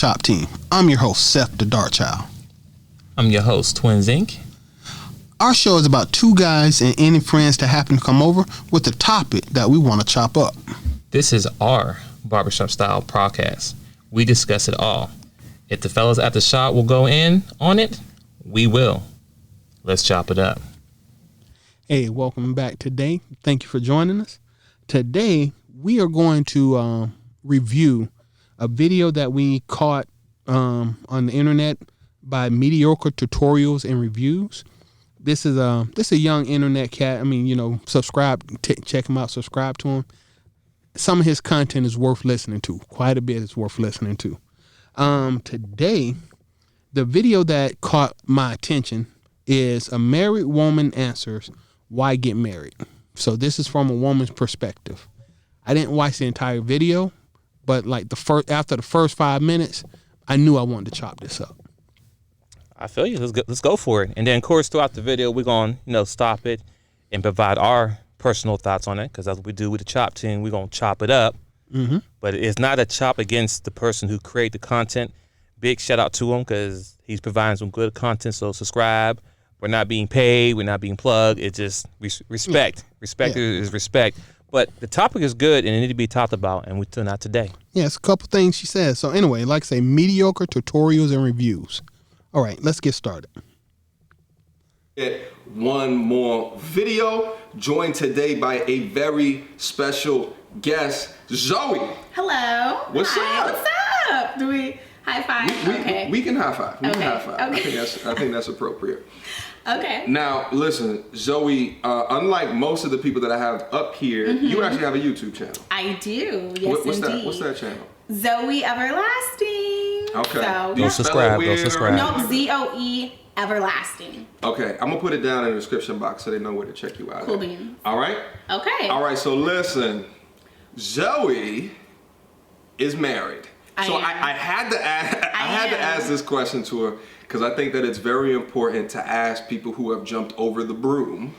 DaChop Team. I'm your host, Seth the Dark Child. I'm your host, Twins Inc. Our show is about two guys and any friends that happen to come over with a topic that we want to chop up. This is our barbershop style podcast. We discuss it all. If the fellas at the shop will go in on it, we will. Let's chop it up. Hey, welcome back today. Thank you for joining us. Today, we are going to review a video that we caught on the internet by Mediocre Tutorials and Reviews. This is a young internet cat. I mean, subscribe, check him out, subscribe to him. Some of his content is worth listening to. Quite a bit is worth listening to. Today, the video that caught my attention is a married woman answers why get married. So this is from a woman's perspective. I didn't watch the entire video, but after the first 5 minutes, I knew I wanted to chop this up. I feel you. Let's go for it. And then, of course, throughout the video, we're going to stop it and provide our personal thoughts on it, because that's what we do with the Chop Team. We're going to chop it up. Mm-hmm. But it's not a chop against the person who created the content. Big shout out to him because he's providing some good content. So subscribe. We're not being paid. We're not being plugged. It's just respect. Yeah. Respect is respect. But the topic is good and it needs to be talked about, and we're doing that today. Yeah, it's a couple things she says. So anyway, like I say, Mediocre Tutorials and Reviews. All right, let's get started. One more video, joined today by a very special guest, Zoe. Hello. What's up? What's up? Do we high five? Okay. We can high five. We can high five. Okay. I think that's appropriate. Okay. Now, listen, Zoe, unlike most of the people that I have up here, you actually have a YouTube channel. I do. Yes, indeed. What's that channel? Zoe Everlasting. Okay. So, Go subscribe. Nope, ZOE Everlasting. Okay, I'm gonna put it down in the description box so they know where to check you out. Cool beans. All right? Okay. All right, so listen, Zoe is married. I had to ask this question to her because I think that it's very important to ask people who have jumped over the broom.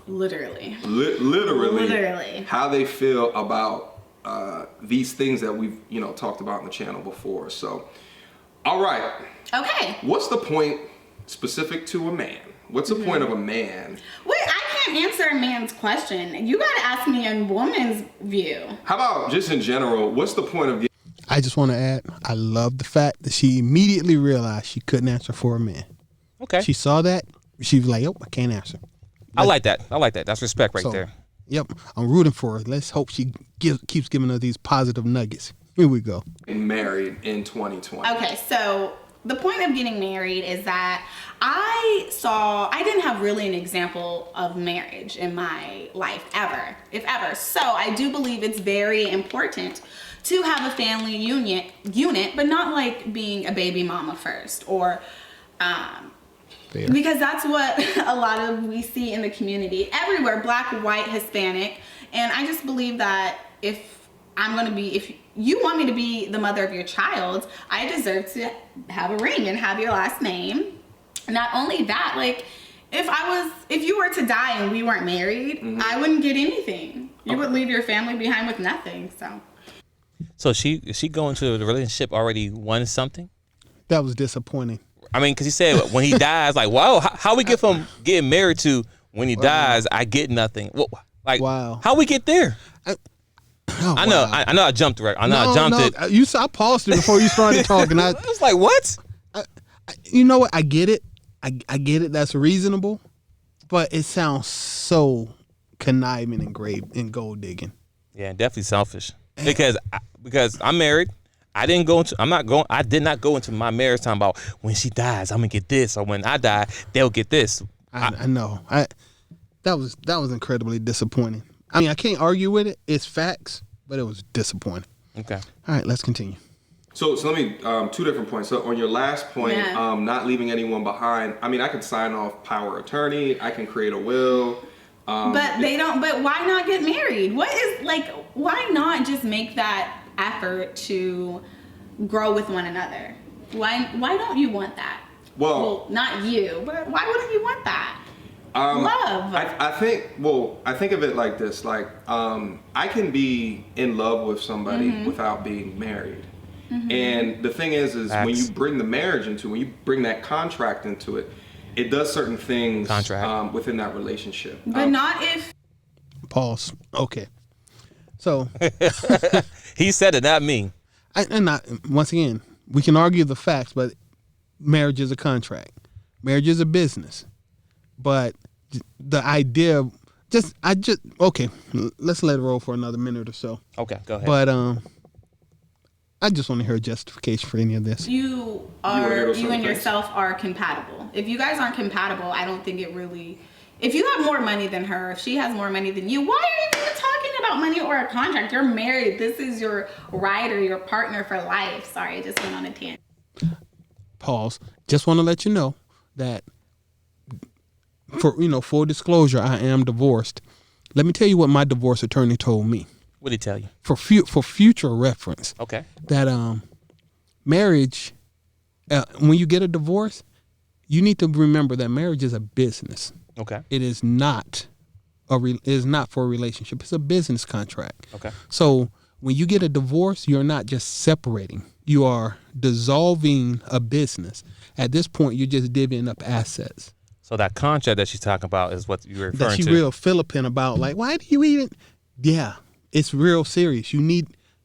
Literally. Literally. How they feel about these things that we've talked about on the channel before. So, all right. Okay. What's the point specific to a man? What's the point of a man? Wait, I can't answer a man's question. You gotta ask me a woman's view. How about just in general? What's the point of? I just want to add, I love the fact that she immediately realized she couldn't answer for a man. Okay. She saw that. She was like, oh, I can't answer. I like that. That's respect right there. Yep. I'm rooting for her. Let's hope she keeps giving us these positive nuggets. Here we go. Married in 2020. Okay, so the point of getting married is that I didn't have really an example of marriage in my life ever, if ever. So I do believe it's very important to have a family unit, but not like being a baby mama first or, because that's what a lot of we see in the community everywhere, Black, white, Hispanic. And I just believe that if you want me to be the mother of your child, I deserve to have a ring and have your last name. Not only that, like if you were to die and we weren't married, I wouldn't get anything. You would leave your family behind with nothing. So is she going to the relationship already won something? That was disappointing. I mean, because he said when he dies, like, wow, how we get from getting married to when he dies, I get nothing. Wow. How we get there? I know I jumped right. I jumped it. I paused it before you started talking. I was like, what? You know what? I get it. I get it. That's reasonable, but it sounds so conniving and gold digging. Yeah, definitely selfish. Because I'm married. I did not go into my marriage talking about when she dies, I'm gonna get this, or when I die, they'll get this. I know. That was incredibly disappointing. I mean, I can't argue with it. It's facts, but it was disappointing. Okay. All right, let's continue. So let me, two different points. So on your last point, not leaving anyone behind, I mean, I can sign off power of attorney, I can create a will. But why not get married? Why not just make that effort to grow with one another? Why don't you want that? Well, not you, but why wouldn't you want that? Love. I think of it like this, I can be in love with somebody without being married. And the thing is Facts. when you bring the marriage into, when you bring that contract into it, it does certain things within that relationship. But not if. Pause. Okay. So He said it, not me. once again, we can argue the facts, but marriage is a contract. Marriage is a business. But the idea of okay, let's let it roll for another minute or so. Okay, go ahead. But I just want to hear a justification for any of this. You and yourself are compatible. If you guys aren't compatible, I don't think it really. If you have more money than her, if she has more money than you, why are you even talking about money or a contract? You're married. This is your rider, your partner for life. Sorry, I just went on a tangent. Pause. Just want to let you know that for full disclosure, I am divorced. Let me tell you what my divorce attorney told me. What did he tell you? For future reference. Okay. That marriage, when you get a divorce, you need to remember that marriage is a business. Okay. It is not for a relationship. It's a business contract. Okay. So when you get a divorce, you're not just separating. You are dissolving a business. At this point, you're just divvying up assets. So that contract that she's talking about is what you're referring That she to. real Philippine about, like, why do you even? Yeah, it's real serious.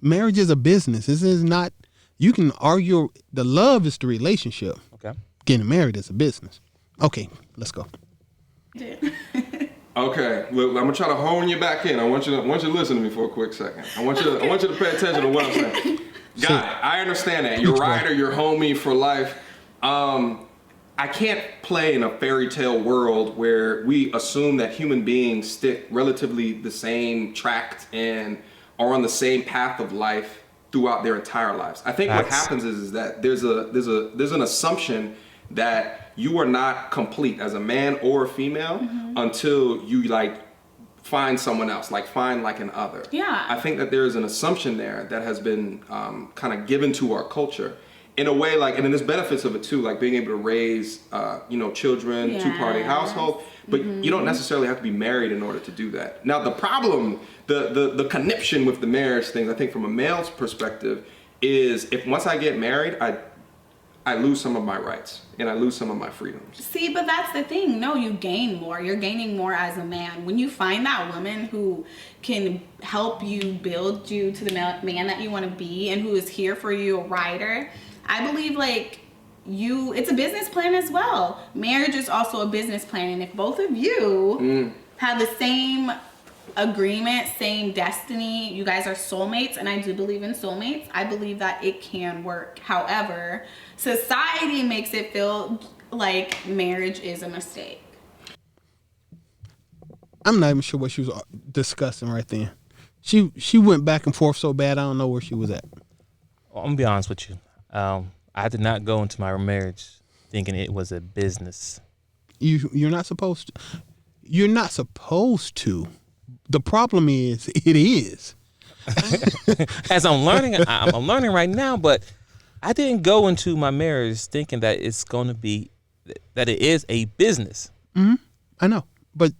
Marriage is a business. This is not. You can argue the love is the relationship. Okay. Getting married is a business. Okay, let's go. Okay, look, I'm gonna try to hone you back in. I want you to listen to me for a quick second. I want you to pay attention to what I'm saying. Guy, I understand that. You're rider, you're homie for life. I can't play in a fairy tale world where we assume that human beings stick relatively the same tract and are on the same path of life throughout their entire lives. I think what happens is that there's an assumption that you are not complete as a man or a female until you find someone else, find an other. Yeah. I think that there is an assumption there that has been kind of given to our culture in a way, and then there's benefits of it too, like being able to raise children, two-party household, but you don't necessarily have to be married in order to do that. Now the problem, the conniption with the marriage things, I think from a male's perspective, is if once I get married, I lose some of my rights and I lose some of my freedoms. See, but that's the thing. No, you gain more. You're gaining more as a man. When you find that woman who can help you build you to the man that you want to be and who is here for you, a rider, I believe it's a business plan as well. Marriage is also a business plan. And if both of you have the same agreement, same destiny, you guys are soulmates, and I do believe in soulmates, I believe that it can work. However, society makes it feel like marriage is a mistake. I'm not even sure what she was discussing right then. She went back and forth so bad, I don't know where she was at. Well, I'm gonna be honest with you. I did not go into my marriage thinking it was a business. You're not supposed to. You're not supposed to. The problem is, it is. As I'm learning right now, but I didn't go into my marriage thinking that it's going to be, that it is a business. Mm-hmm. I know, but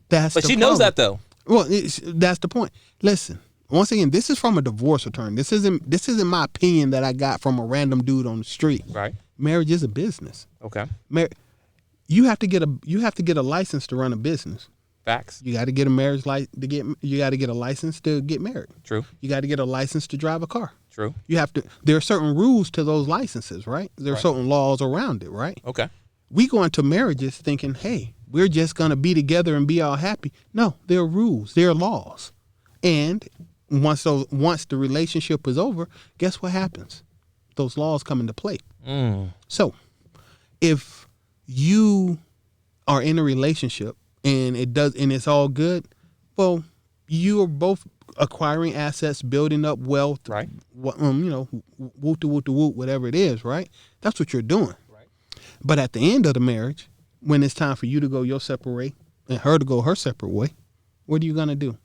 that's. But the she problem. knows that though. Well, that's the point. Listen, once again, this is from a divorce attorney. This isn't my opinion that I got from a random dude on the street. Right. Marriage is a business. Okay. You have to get a license to run a business. Facts. You got to get a marriage you got to get a license to get married. True. You got to get a license to drive a car. True. There are certain rules to those licenses, right? There are certain laws around it, right? Okay. We go into marriages thinking, hey, we're just going to be together and be all happy. No, there are rules, there are laws. And once the relationship is over, guess what happens? Those laws come into play. So if you are in a relationship and it's all good, well, you are both acquiring assets, building up wealth, right? Woot to woot, whatever it is, right? That's what you're doing. Right. But at the end of the marriage, when it's time for you to go your separate way and her to go her separate way, what are you gonna do?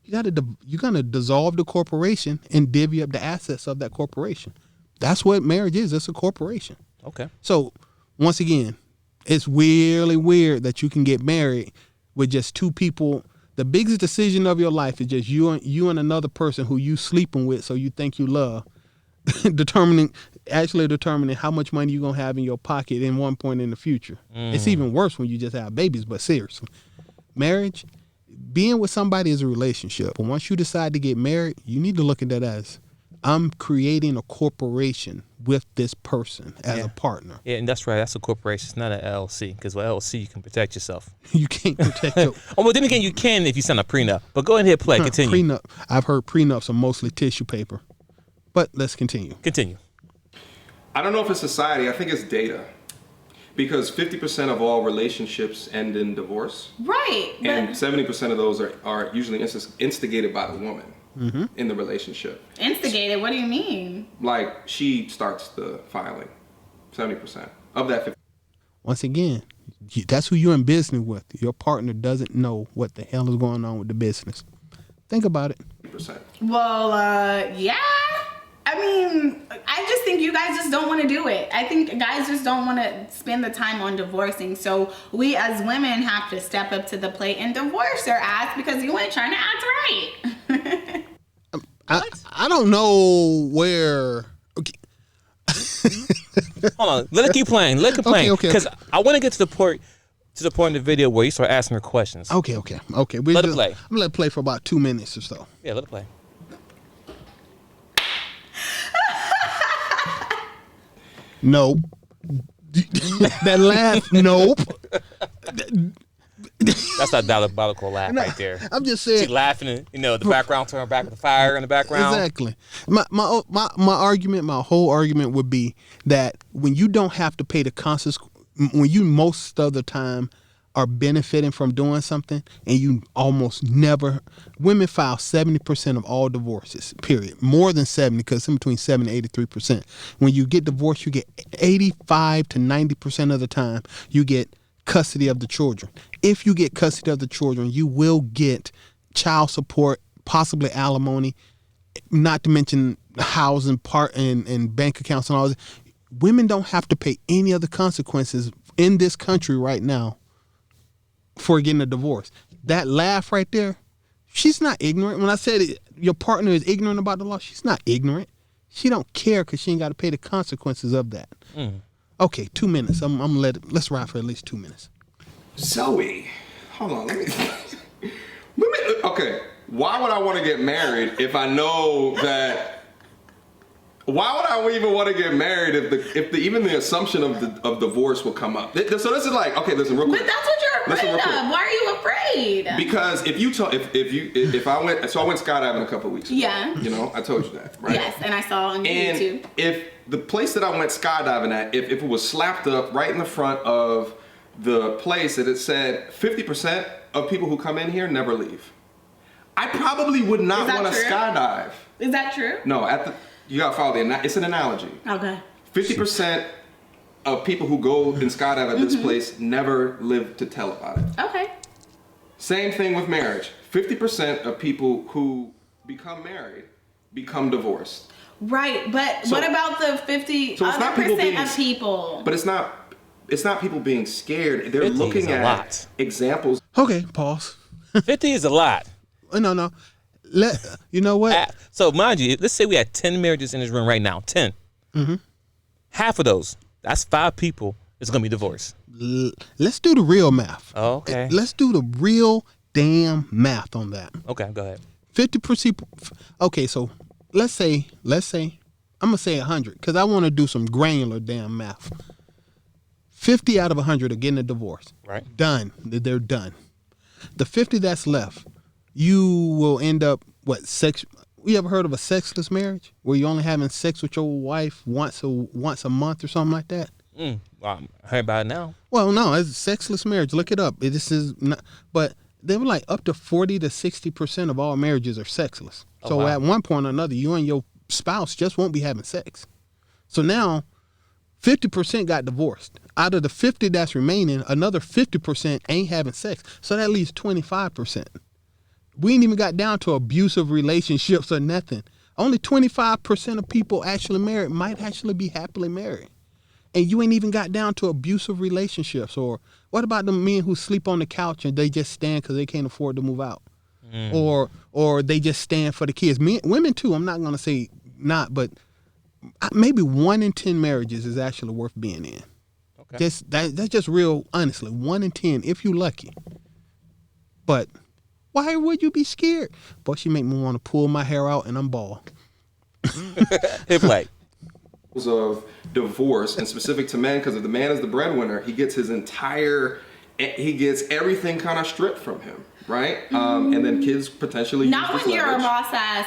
You're gonna dissolve the corporation and divvy up the assets of that corporation. That's what marriage is. It's a corporation. Okay. So once again, it's really weird that you can get married with just two people. The biggest decision of your life is just you and another person who you sleeping with, so you think you love. determining how much money you're going to have in your pocket in one point in the future. It's even worse when you just have babies, but seriously. Marriage, being with somebody is a relationship. But once you decide to get married, you need to look at that as, I'm creating a corporation with this person as a partner. Yeah, and that's right. That's a corporation. It's not an LLC, because with LLC, you can protect yourself. You can't protect your... Oh, well, then again, you can if you sign a prenup. But go ahead and play. Continue. Prenup. I've heard prenups are mostly tissue paper. But let's continue. Continue. I don't know if it's society. I think it's data. Because 50% of all relationships end in divorce. Right. And 70% of those are usually instigated by the woman in the relationship. Instigated? What do you mean? Like, she starts the filing. 70% of that 50%. Once again, that's who you're in business with. Your partner doesn't know what the hell is going on with the business. Think about it. 50%. Well, yeah. I mean, I just think you guys just don't want to do it. I think guys just don't want to spend the time on divorcing. So we as women have to step up to the plate and divorce their ass because you ain't trying to act right. I don't know where... Okay. Hold on. Let it keep playing. Let it keep playing. Okay. Because I want to get to the point in the video where you start asking her questions. Okay. Let it play. I'm going to let it play for about 2 minutes or so. Yeah, let it play. Nope. That laugh, nope. That's that diabolical laugh right there. I'm just saying. She laughing, and the background turn back with the fire in the background. Exactly. My argument, my whole argument would be that when you don't have to pay the consequences, when you most of the time are benefiting from doing something, and you almost never, women file 70% of all divorces, period. More than 70, because it's in between 70 and 83%. When you get divorced, you get 85 to 90% of the time, you get custody of the children. If you get custody of the children, you will get child support, possibly alimony, not to mention housing part and bank accounts and all this. Women don't have to pay any of the consequences in this country right now for getting a divorce. That laugh right there, she's not ignorant. When I said your partner is ignorant about the law, she's not ignorant. She don't care because she ain't got to pay the consequences of that. Okay, 2 minutes. Let's ride for at least 2 minutes. Zoe, hold on. Okay, why would I want to get married if I know that? Why would I even want to get married if even the assumption of divorce will come up? So this is like, okay, listen, real quick. But that's what you're afraid of. Why are you afraid? Because if I went skydiving a couple of weeks ago. Yeah. I told you that, right? Yes, and I saw on YouTube. If the place that I went skydiving at, if it was slapped up right in the front of the place that it said 50% of people who come in here never leave, I probably would not want to skydive. Is that true? No, you gotta follow it's an analogy. Okay. 50% of people who go and skydive at this place never live to tell about it. Okay. Same thing with marriage. 50% of people who become married become divorced. Right, but what about the 50% of people? But it's not people being scared. They're looking at examples. Okay, pause. 50 is a lot. No. You know what? So mind you, let's say we had 10 marriages in this room right now. 10. Half of those, that's 5 people, is going to be divorced. Let's do the real math. Oh, okay. Let's do the real damn math on that. Okay, go ahead. 50%. Okay, so let's say, I'm going to say 100 because I want to do some granular damn math. 50 out of 100 are getting a divorce. Right. Done. They're done. The 50 that's left, you will end up, you ever heard of a sexless marriage? Where you're only having sex with your wife once a month or something like that? Well, I heard about it now. Well, no, it's a sexless marriage. Look it up. This is not, but they were like up to 40 to 60% of all marriages are sexless. So at one point or another, you and your spouse just won't be having sex. So now 50% got divorced. Out of the 50 that's remaining, another 50% ain't having sex. So that leaves 25%. We ain't even got down to abusive relationships or nothing. Only 25% of people actually married might actually be happily married. And you ain't even got down to abusive relationships. Or what about the men who sleep on the couch and they just stand because they can't afford to move out? Or they just stand for the kids. Women too, I'm not going to say not, but maybe 1 in 10 marriages is actually worth being in. Okay. That's just real, honestly. 1 in 10, if you're lucky. But why would you be scared? Boy, she make me want to pull my hair out and I'm bald. Hip like. Of divorce, and specific to men, because if the man is the breadwinner, he gets everything kind of stripped from him, right? And then kids potentially not use when this you're a leverage. boss ass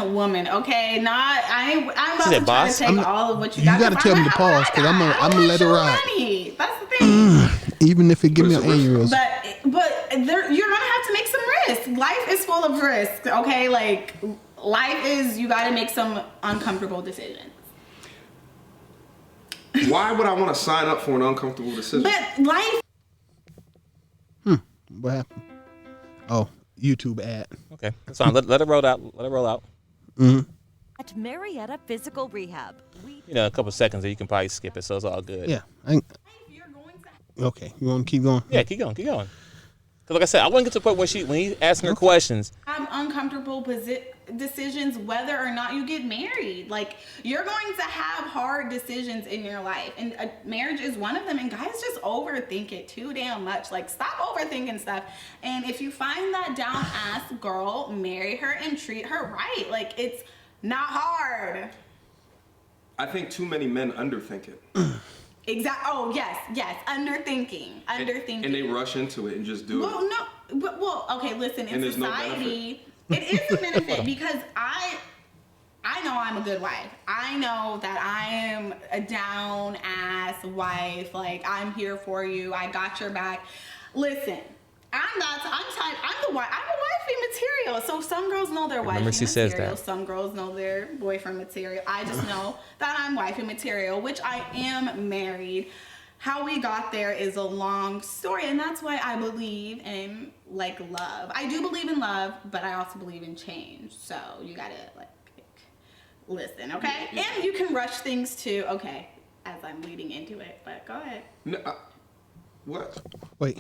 woman, okay? I'm about said to try boss? to take all of what you You got. gotta tell me to pause, because I'm gonna let it ride. Money. That's the thing. Even if it give me an aneurysm. But you're gonna have to make some risk. Life is full of risk, okay? Like life is, you gotta make some uncomfortable decisions. Why would I want to sign up for an uncomfortable decision? But life. What happened? Oh, YouTube ad. Okay, that's fine. Let it roll out. Let it roll out. At Marietta Physical Rehab, we A couple seconds there, you can probably skip it, so it's all good. Yeah. You're going to Okay. You want to keep going? Yeah, keep going. Because like I said, I want to get to the point where when he's asking her questions. have uncomfortable decisions whether or not you get married. Like, you're going to have hard decisions in your life, and marriage is one of them. And guys just overthink it too damn much. Like, stop overthinking stuff. And if you find that down ass girl, marry her and treat her right. Like, it's not hard. I think too many men underthink it. Exactly. Oh, yes. Underthinking. And they rush into it and just do it. Well, no. Okay, listen. In And there's no society, it is a benefit because I know I'm a good wife. I know that I am a down ass wife. Like, I'm here for you. I got your back. Listen, I'm a wifey material. So some girls know they're wifey Remember she says material. that. Some girls know they're boyfriend material. I just know that I'm wifey material, which I am married. How we got there is a long story, and that's why I believe in love. I do believe in love, but I also believe in change. So you gotta listen, okay? Yeah. And you can rush things too, okay? As I'm leading into it, but go ahead. No, what? Wait.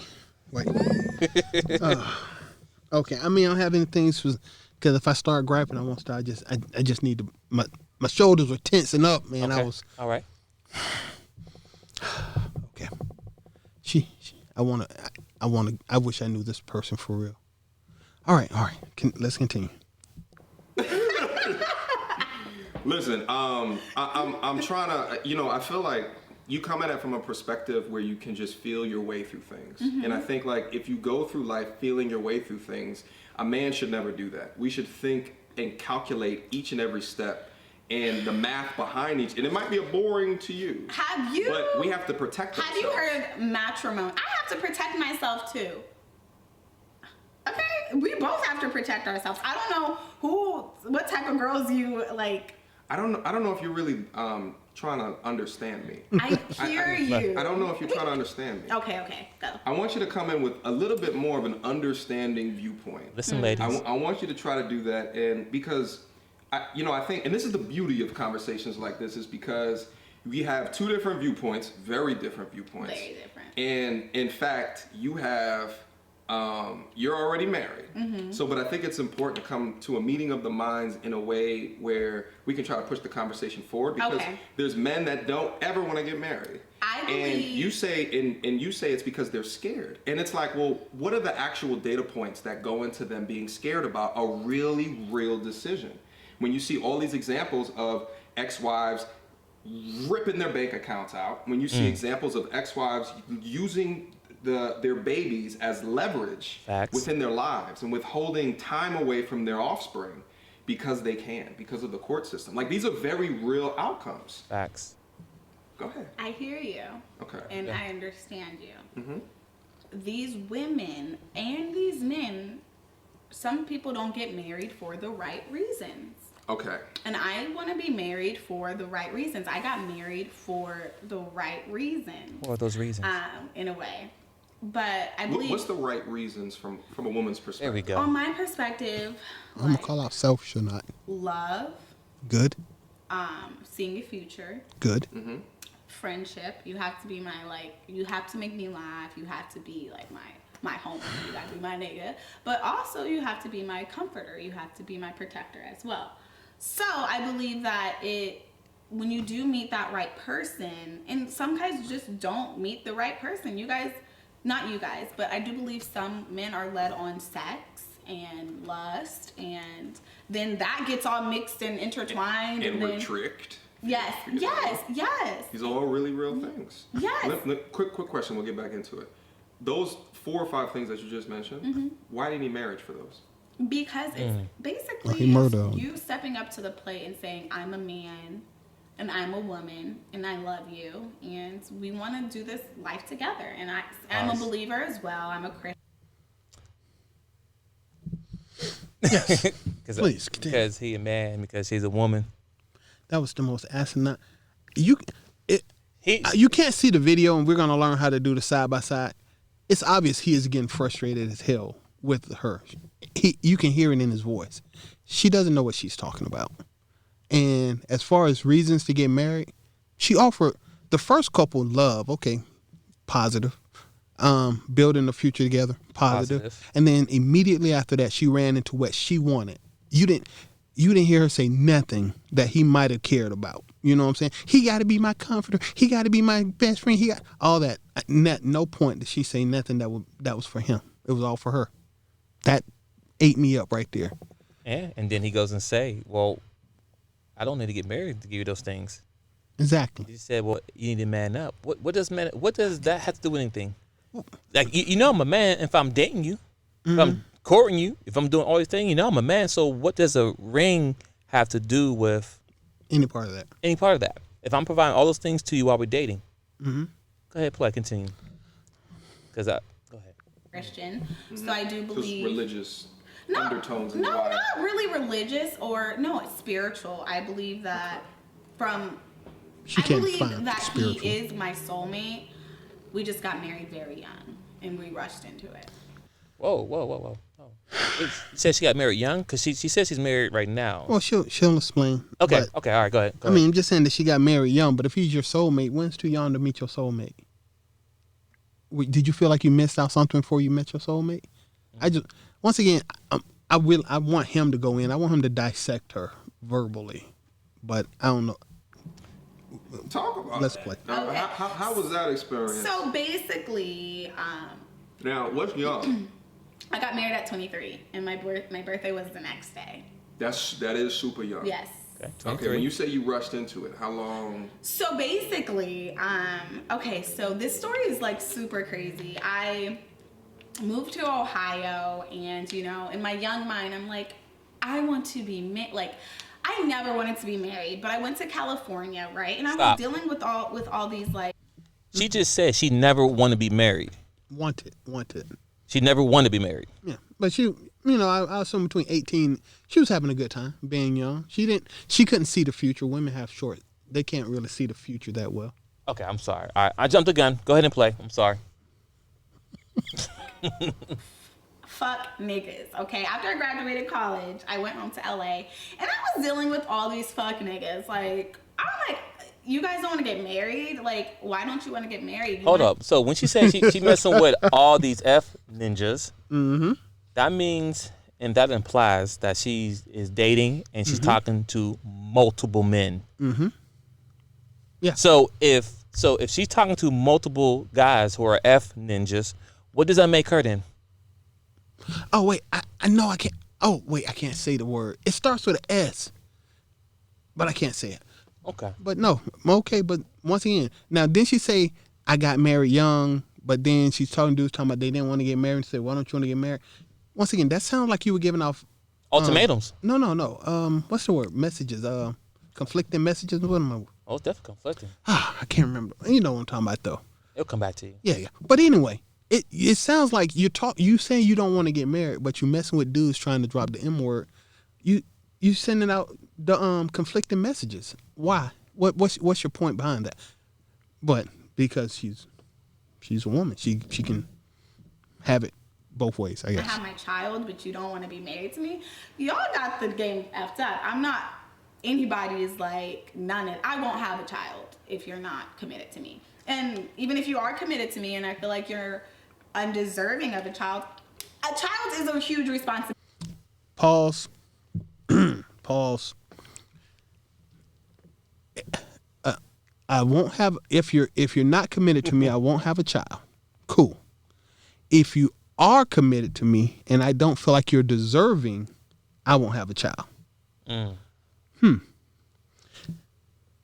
Okay. I mean, I don't have anything because if I start griping, I won't start. I just need to. My shoulders were tensing up, man. Okay. I was. All right. Okay. I wish I knew this person for real. All right. Let's continue. Listen, I'm trying to, I feel like you come at it from a perspective where you can just feel your way through things. Mm-hmm. And I think if you go through life feeling your way through things, a man should never do that. We should think and calculate each and every step and the math behind each. And it might be boring to you. But we have to protect ourselves. Have you heard matrimony? I have to protect myself too. Okay, we both have to protect ourselves. I don't know what type of girls you like. I don't know if you're really trying to understand me. I hear you. I don't know if you're trying to understand me. Okay, go. I want you to come in with a little bit more of an understanding viewpoint. Listen, ladies. I want you to try to do that, and because I think, and this is the beauty of conversations like this, is because we have two different viewpoints, very different viewpoints. Very different. And in fact, you have, you're already married. Mm-hmm. So, but I think it's important to come to a meeting of the minds in a way where we can try to push the conversation forward, because there's men that don't ever want to get married. I believe. And you say it's because they're scared. And it's like, well, what are the actual data points that go into them being scared about a really real decision? When you see all these examples of ex-wives ripping their bank accounts out, when you see examples of ex-wives using their babies as leverage within their lives and withholding time away from their offspring because they can, because of the court system. Like, these are very real outcomes. Facts. Go ahead. I hear you. Okay. And I understand you. Mm-hmm. These women and these men, some people don't get married for the right reasons. Okay. And I want to be married for the right reasons. I got married for the right reason. What are those reasons? In a way. But I believe... What's the right reasons from a woman's perspective? There we go. On my perspective... I'm going to call out selfish or not. Love. Good. Seeing a future. Good. Mm-hmm. Friendship. You have to be you have to make me laugh. You have to be like my homie. You gotta be my nigga. But also you have to be my comforter. You have to be my protector as well. So I believe that when you do meet that right person, and some guys just don't meet the right person. You guys, not you guys, but I do believe some men are led on sex and lust, and then that gets all mixed and intertwined. And we're then, tricked. yes. These are all really real things. Yes. Quick question, we'll get back into it. Those 4 or 5 things that you just mentioned, why do you need marriage for those? Because it's basically you stepping up to the plate and saying, I'm a man and I'm a woman and I love you and we want to do this life together. And I'm a believer as well. I'm a Christian. Yes. Please continue. Because he a man, because she's a woman. That was the most asinine. You can't see the video, and we're gonna learn how to do the side by side. It's obvious he is getting frustrated as hell with her. You can hear it in his voice. She doesn't know what she's talking about. And as far as reasons to get married, she offered the first couple love, okay, positive. Building the future together, positive. And then immediately after that, she ran into what she wanted. You didn't hear her say nothing that he might have cared about. You know what I'm saying? He got to be my comforter. He got to be my best friend. He got all that. No point did she say nothing that was for him. It was all for her. That ate me up right there. Yeah, and then he goes and say, well, I don't need to get married to give you those things. Exactly. He said, well, you need to man up. What does that have to do with anything? Like, you know I'm a man if I'm dating you. If I'm courting you, if I'm doing all these things, you know I'm a man. So what does a ring have to do with any part of that? Any part of that. If I'm providing all those things to you while we're dating. Go ahead, play, continue. Go ahead. Christian. So I do believe religious undertones in the No, Bible. not really religious it's spiritual. I believe that I believe that spiritual. He is my soulmate. We just got married very young and we rushed into it. Whoa. It says she got married young? Because she says she's married right now. Well, she'll explain. Okay, all right, go ahead. I mean, I'm just saying that she got married young, but if he's your soulmate, when's too young to meet your soulmate? Did you feel like you missed out something before you met your soulmate? Once again, I want him to go in. I want him to dissect her verbally, but I don't know. Talk about Let's that. play. Okay. How was that experience? So basically, now what's young? I got married at 23, and my birthday was the next day. That is super young. Yes. Okay. When you say you rushed into it, how long? So basically, so this story is like super crazy. I moved to Ohio, and in my young mind, I'm like, I want to be I never wanted to be married, but I went to California, right? And I was dealing with all these like. She just said she never wanted to be married. Wanted. She never wanted to be married. Yeah, but she, I assume between 18, she was having a good time being young. She couldn't see the future. Women have they can't really see the future that well. Okay, I'm sorry. All right, I jumped the gun. Go ahead and play. I'm sorry. Fuck niggas, okay? After I graduated college, I went home to LA, and I was dealing with all these fuck niggas. Like, I'm like, you guys don't want to get married? Like, why don't you want to get married? Hold up. So when she said she messing with all these F ninjas, that means, and that implies that she is dating and she's talking to multiple men. Yeah. So if she's talking to multiple guys who are F ninjas, what does that make her then? Oh wait, I know I can't. Oh wait, I can't say the word. It starts with an S, but I can't say it. Okay. But no, okay. But once again, now didn't she say I got married young? But then she's talking about they didn't want to get married and said, why don't you want to get married? Once again, that sounds like you were giving off ultimatums. No. What's the word? Messages. Conflicting messages. What am I? Oh, it's definitely conflicting. I can't remember. You know what I'm talking about though. It'll come back to you. Yeah. But anyway. It sounds like you saying you don't want to get married, but you messing with dudes trying to drop the M word. You sending out the conflicting messages. Why? What's your point behind that? But because she's a woman, she can have it both ways, I guess. I have my child, but you don't want to be married to me. Y'all got the game effed up. I'm not. Anybody is like I won't have a child if you're not committed to me. And even if you are committed to me, and I feel like you're undeserving of a child is a huge responsibility. Pause. I won't have, if you're not committed to me, I won't have a child. Cool. If you are committed to me and I don't feel like you're deserving, I won't have a child.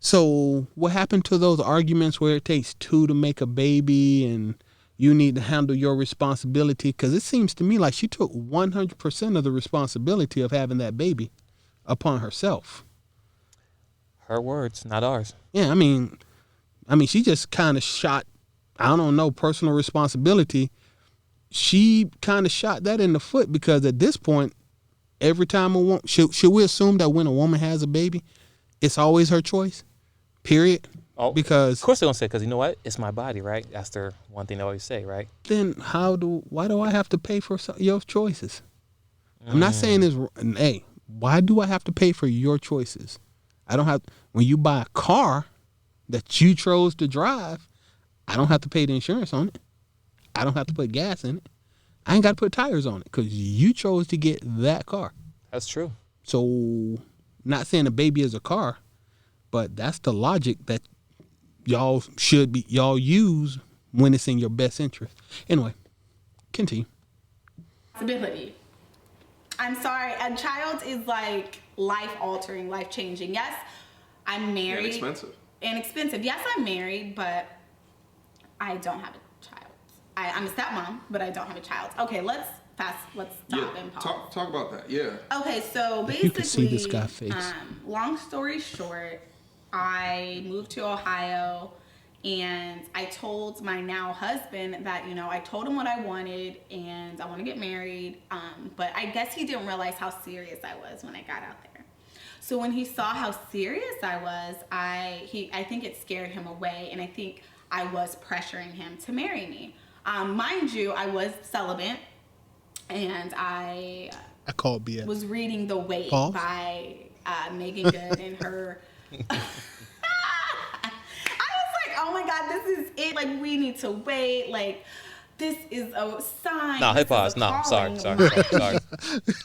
So what happened to those arguments where it takes two to make a baby and you need to handle your responsibility? Because it seems to me like she took 100% of the responsibility of having that baby upon herself. Her words, not ours. Yeah, I mean, she just kind of shot, I don't know, personal responsibility. She kind of shot that in the foot, because at this point, every time a woman, should we assume that when a woman has a baby, it's always her choice? Period. Oh, because of course they don't say, because you know what? It's my body, right? That's their one thing they always say, right? Then why do I have to pay for your choices? I'm not saying this. Hey, why do I have to pay for your choices? I don't have. When you buy a car that you chose to drive, I don't have to pay the insurance on it. I don't have to put gas in it. I ain't got to put tires on it because you chose to get that car. That's true. So, not saying a baby is a car, but that's the logic that y'all use when it's in your best interest. Anyway, continue. Responsibility. I'm sorry, a child is like life-altering, life-changing. Yes, I'm married. And expensive. Yes, I'm married, but I don't have a child. I'm a stepmom, but I don't have a child. Okay, let's stop and pause. Talk about that. Yeah. Okay, so basically, You can see this guy's face. Long story short, I moved to Ohio, and I told my now husband that, I told him what I wanted, and I want to get married. But I guess he didn't realize how serious I was when I got out there. So when he saw how serious I was, I think it scared him away, and I think I was pressuring him to marry me. Mind you, I was celibate, and I called BS. Was reading The Wait by Megan Good and her. I was like, oh my God, this is it. Like, we need to wait. Like, this is a sign. No, hit pause. No, sorry.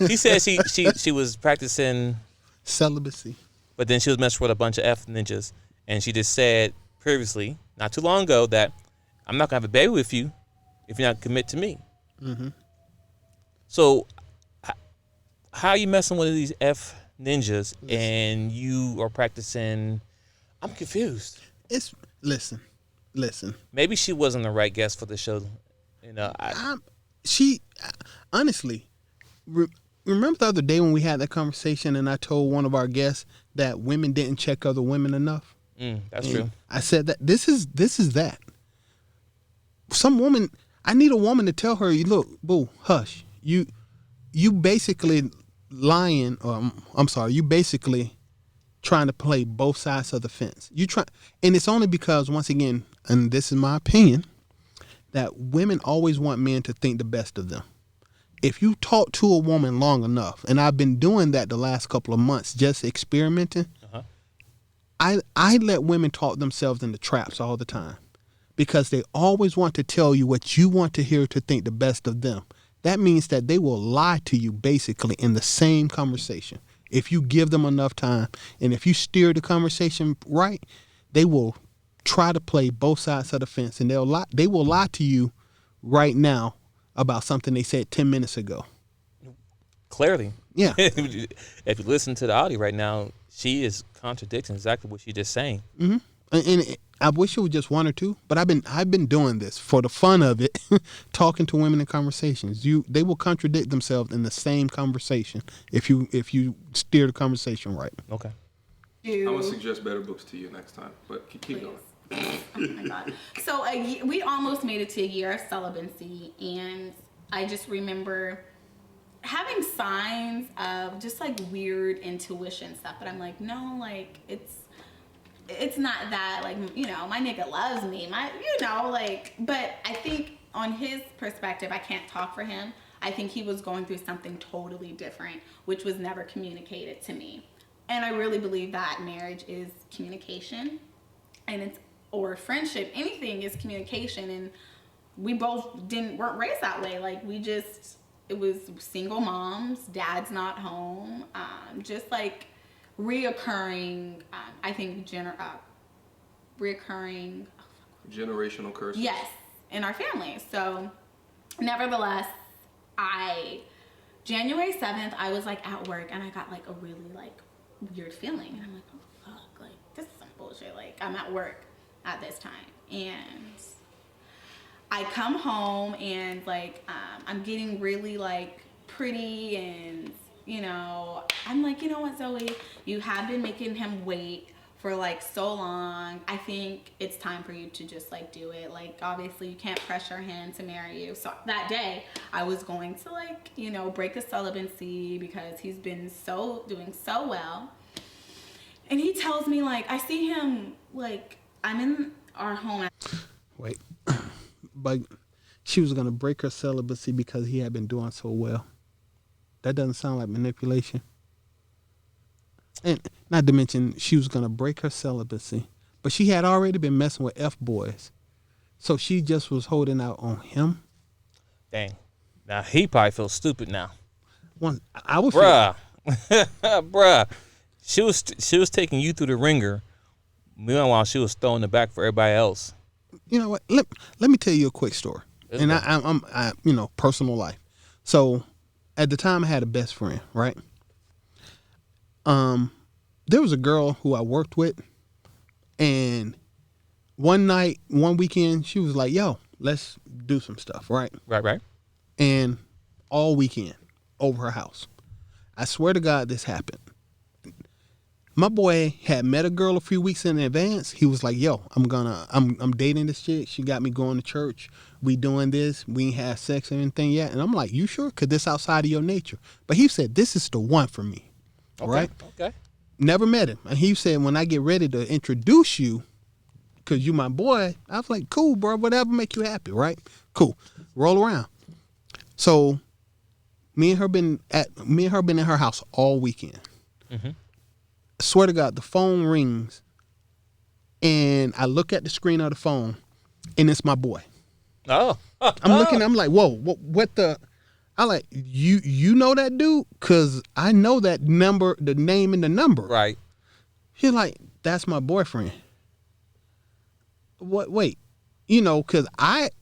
She said she was practicing celibacy, but then she was messing with a bunch of F ninjas, and she just said previously, not too long ago, that I'm not gonna have a baby with you if you're not commit to me. Mm-hmm. So, how are you messing with these F ninjas and you are practicing? I'm confused. Listen. Maybe she wasn't the right guest for the show. She honestly, remember the other day when we had that conversation and I told one of our guests that women didn't check other women enough? That's true. I said that this is that. Some woman, I need a woman to tell her, look, boo, hush. You basically lying, or you basically trying to play both sides of the fence. And it's only because, once again, and this is my opinion, that women always want men to think the best of them. If you talk to a woman long enough, and I've been doing that the last couple of months, just experimenting, I let women talk themselves into traps all the time, because they always want to tell you what you want to hear to think the best of them. That means that they will lie to you basically in the same conversation. If you give them enough time, and if you steer the conversation right, they will try to play both sides of the fence, and they will lie to you right now about something they said 10 minutes ago. Clearly. Yeah. If you listen to the audio right now, she is contradicting exactly what she's just saying. Mm-hmm. And I wish it was just one or two, but I've been doing this for the fun of it, talking to women in conversations. They will contradict themselves in the same conversation if you steer the conversation right. Okay. I'm gonna suggest better books to you next time, but keep going. Oh my God. So we almost made it to a year of celibacy, and I just remember having signs of just like weird intuition stuff, but I'm like, no, like it's not that, like, my nigga loves me, but I think on his perspective, I can't talk for him. I think he was going through something totally different, which was never communicated to me. And I really believe that marriage is communication, or friendship, anything is communication. And we both weren't raised that way. Like, it was single moms, dad's not home, just like reoccurring, I think, reoccurring generational curses. Yes, in our family. So, nevertheless, January 7th, I was like at work and I got like a really like weird feeling. And I'm like, oh fuck, like this is some bullshit. Like I'm at work at this time. And I come home and like I'm getting really like pretty and you know, I'm like, you know what, Zoe, you have been making him wait for like so long. I think it's time for you to just like do it. Like obviously you can't pressure him to marry you. So that day I was going to like, you know, break the celibacy because he's been doing so well. And he tells me like, I see him like, I'm in our home. Wait, but she was gonna break her celibacy because he had been doing so well. That doesn't sound like manipulation. And not to mention, she was going to break her celibacy. But she had already been messing with F-boys. So she just was holding out on him. Dang. Now, he probably feels stupid now. I was Bruh. Bruh. She was taking you through the ringer. Meanwhile, she was throwing the back for everybody else. You know what? Let me tell you a quick story. And I'm you know, personal life. So at the time I had a best friend, right? There was a girl who I worked with, and one weekend, she was like, yo, let's do some stuff, right? Right. And all weekend, over her house. I swear to God, this happened. My boy had met a girl a few weeks in advance. He was like, yo, I'm dating this chick. She got me going to church. We doing this. We ain't had sex or anything yet. And I'm like, you sure? Because this outside of your nature. But he said, this is the one for me. Okay, right? Okay. Never met him. And he said, when I get ready to introduce you, because you my boy, I was like, cool, bro, whatever make you happy, right? Cool. Roll around. So me and her been in her house all weekend. Mm-hmm. I swear to God, the phone rings and I look at the screen of the phone and it's my boy. Oh. I'm looking, I'm like, whoa, what the... I like, you know that dude? Because I know that number, the name and the number. Right. He's like, that's my boyfriend. What? Wait, you know, because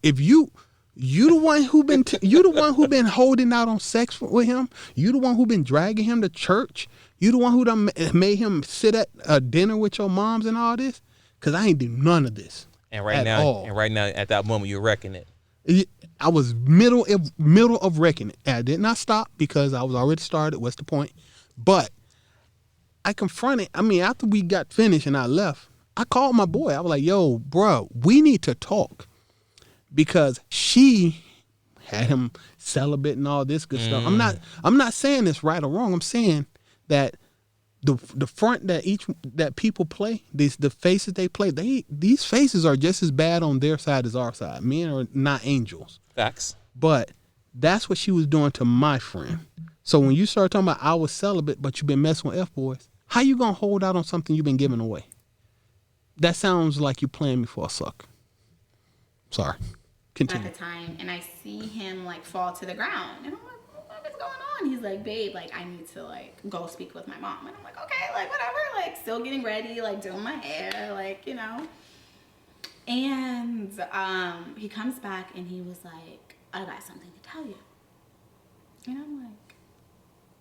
if you the one who been you the one who been holding out on sex with him. You the one who been dragging him to church. You the one who done made him sit at a dinner with your moms and all this. Because I ain't do none of this. And right now, at that moment, you're wrecking it. I was middle of wrecking it. I did not stop because I was already started. What's the point? But I confronted. I mean, after we got finished and I left, I called my boy. I was like, "Yo, bro, we need to talk," because she had him celibate and all this good stuff. I'm not saying this right or wrong. I'm saying that the front that people play, the faces they play, these faces are just as bad on their side as our side. Men are not angels. Facts. But that's what she was doing to my friend. So when you start talking about I was celibate, but you've been messing with F-boys, how you gonna hold out on something you've been giving away? That sounds like you playing me for a sucker. Sorry. Continue. At the time, and I see him like fall to the ground, and I'm like, what is going on? He's like, babe, like I need to like go speak with my mom. And I'm like, okay, like whatever, like still getting ready, like doing my hair, like, you know. And he comes back and he was like, I got something to tell you. And I'm like,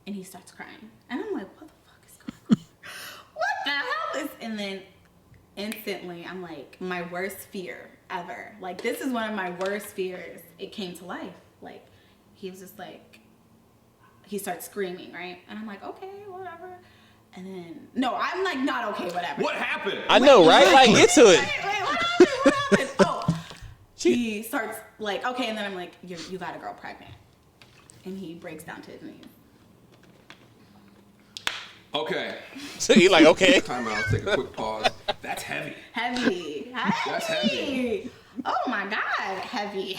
and he starts crying. And I'm like, what the fuck is going on? What the hell is, and then instantly I'm like, my worst fear ever. Like, this is one of my worst fears. It came to life. Like, he was just like, he starts screaming, right? And I'm like, okay, whatever. And then, no, I'm like, not okay, whatever. What happened? I know, right? Like, get to it. Wait, what happened? Oh, he starts like, okay, and then I'm like, you got a girl pregnant. And he breaks down to his knees. Okay. So you're like, okay. Time out. Take a quick pause. That's heavy. Heavy. That's heavy. Oh my God. Heavy.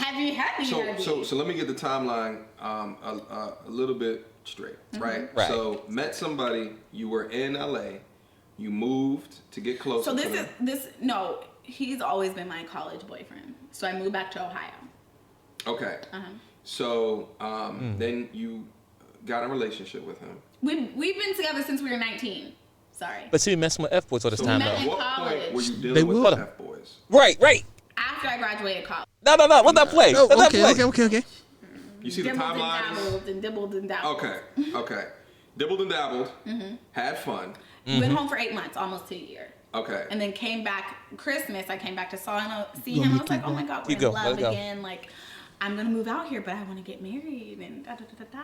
So let me get the timeline a little bit straight, right? So met somebody. You were in LA. You moved to get closer. So he's always been my college boyfriend. So I moved back to Ohio. Okay. So then you got in a relationship with him. We've been together since we were 19. Sorry. But she been messing with F boys all this time met though. in What college. point were you They dealing with will. F boys? Right. After I graduated college. No. Let that play. Oh, Let that play. okay. You see the Dibbled and timeline? dabbled and dibbled and dabbled. Okay. Dibbled and dabbled. Had fun. Went home for 8 months, almost to a year. Okay. And then came back Christmas. I came back to see him. I was like, oh my God, we're Keep going. in Let love it go. again. Like, I'm gonna move out here, but I want to get married and da da da da da.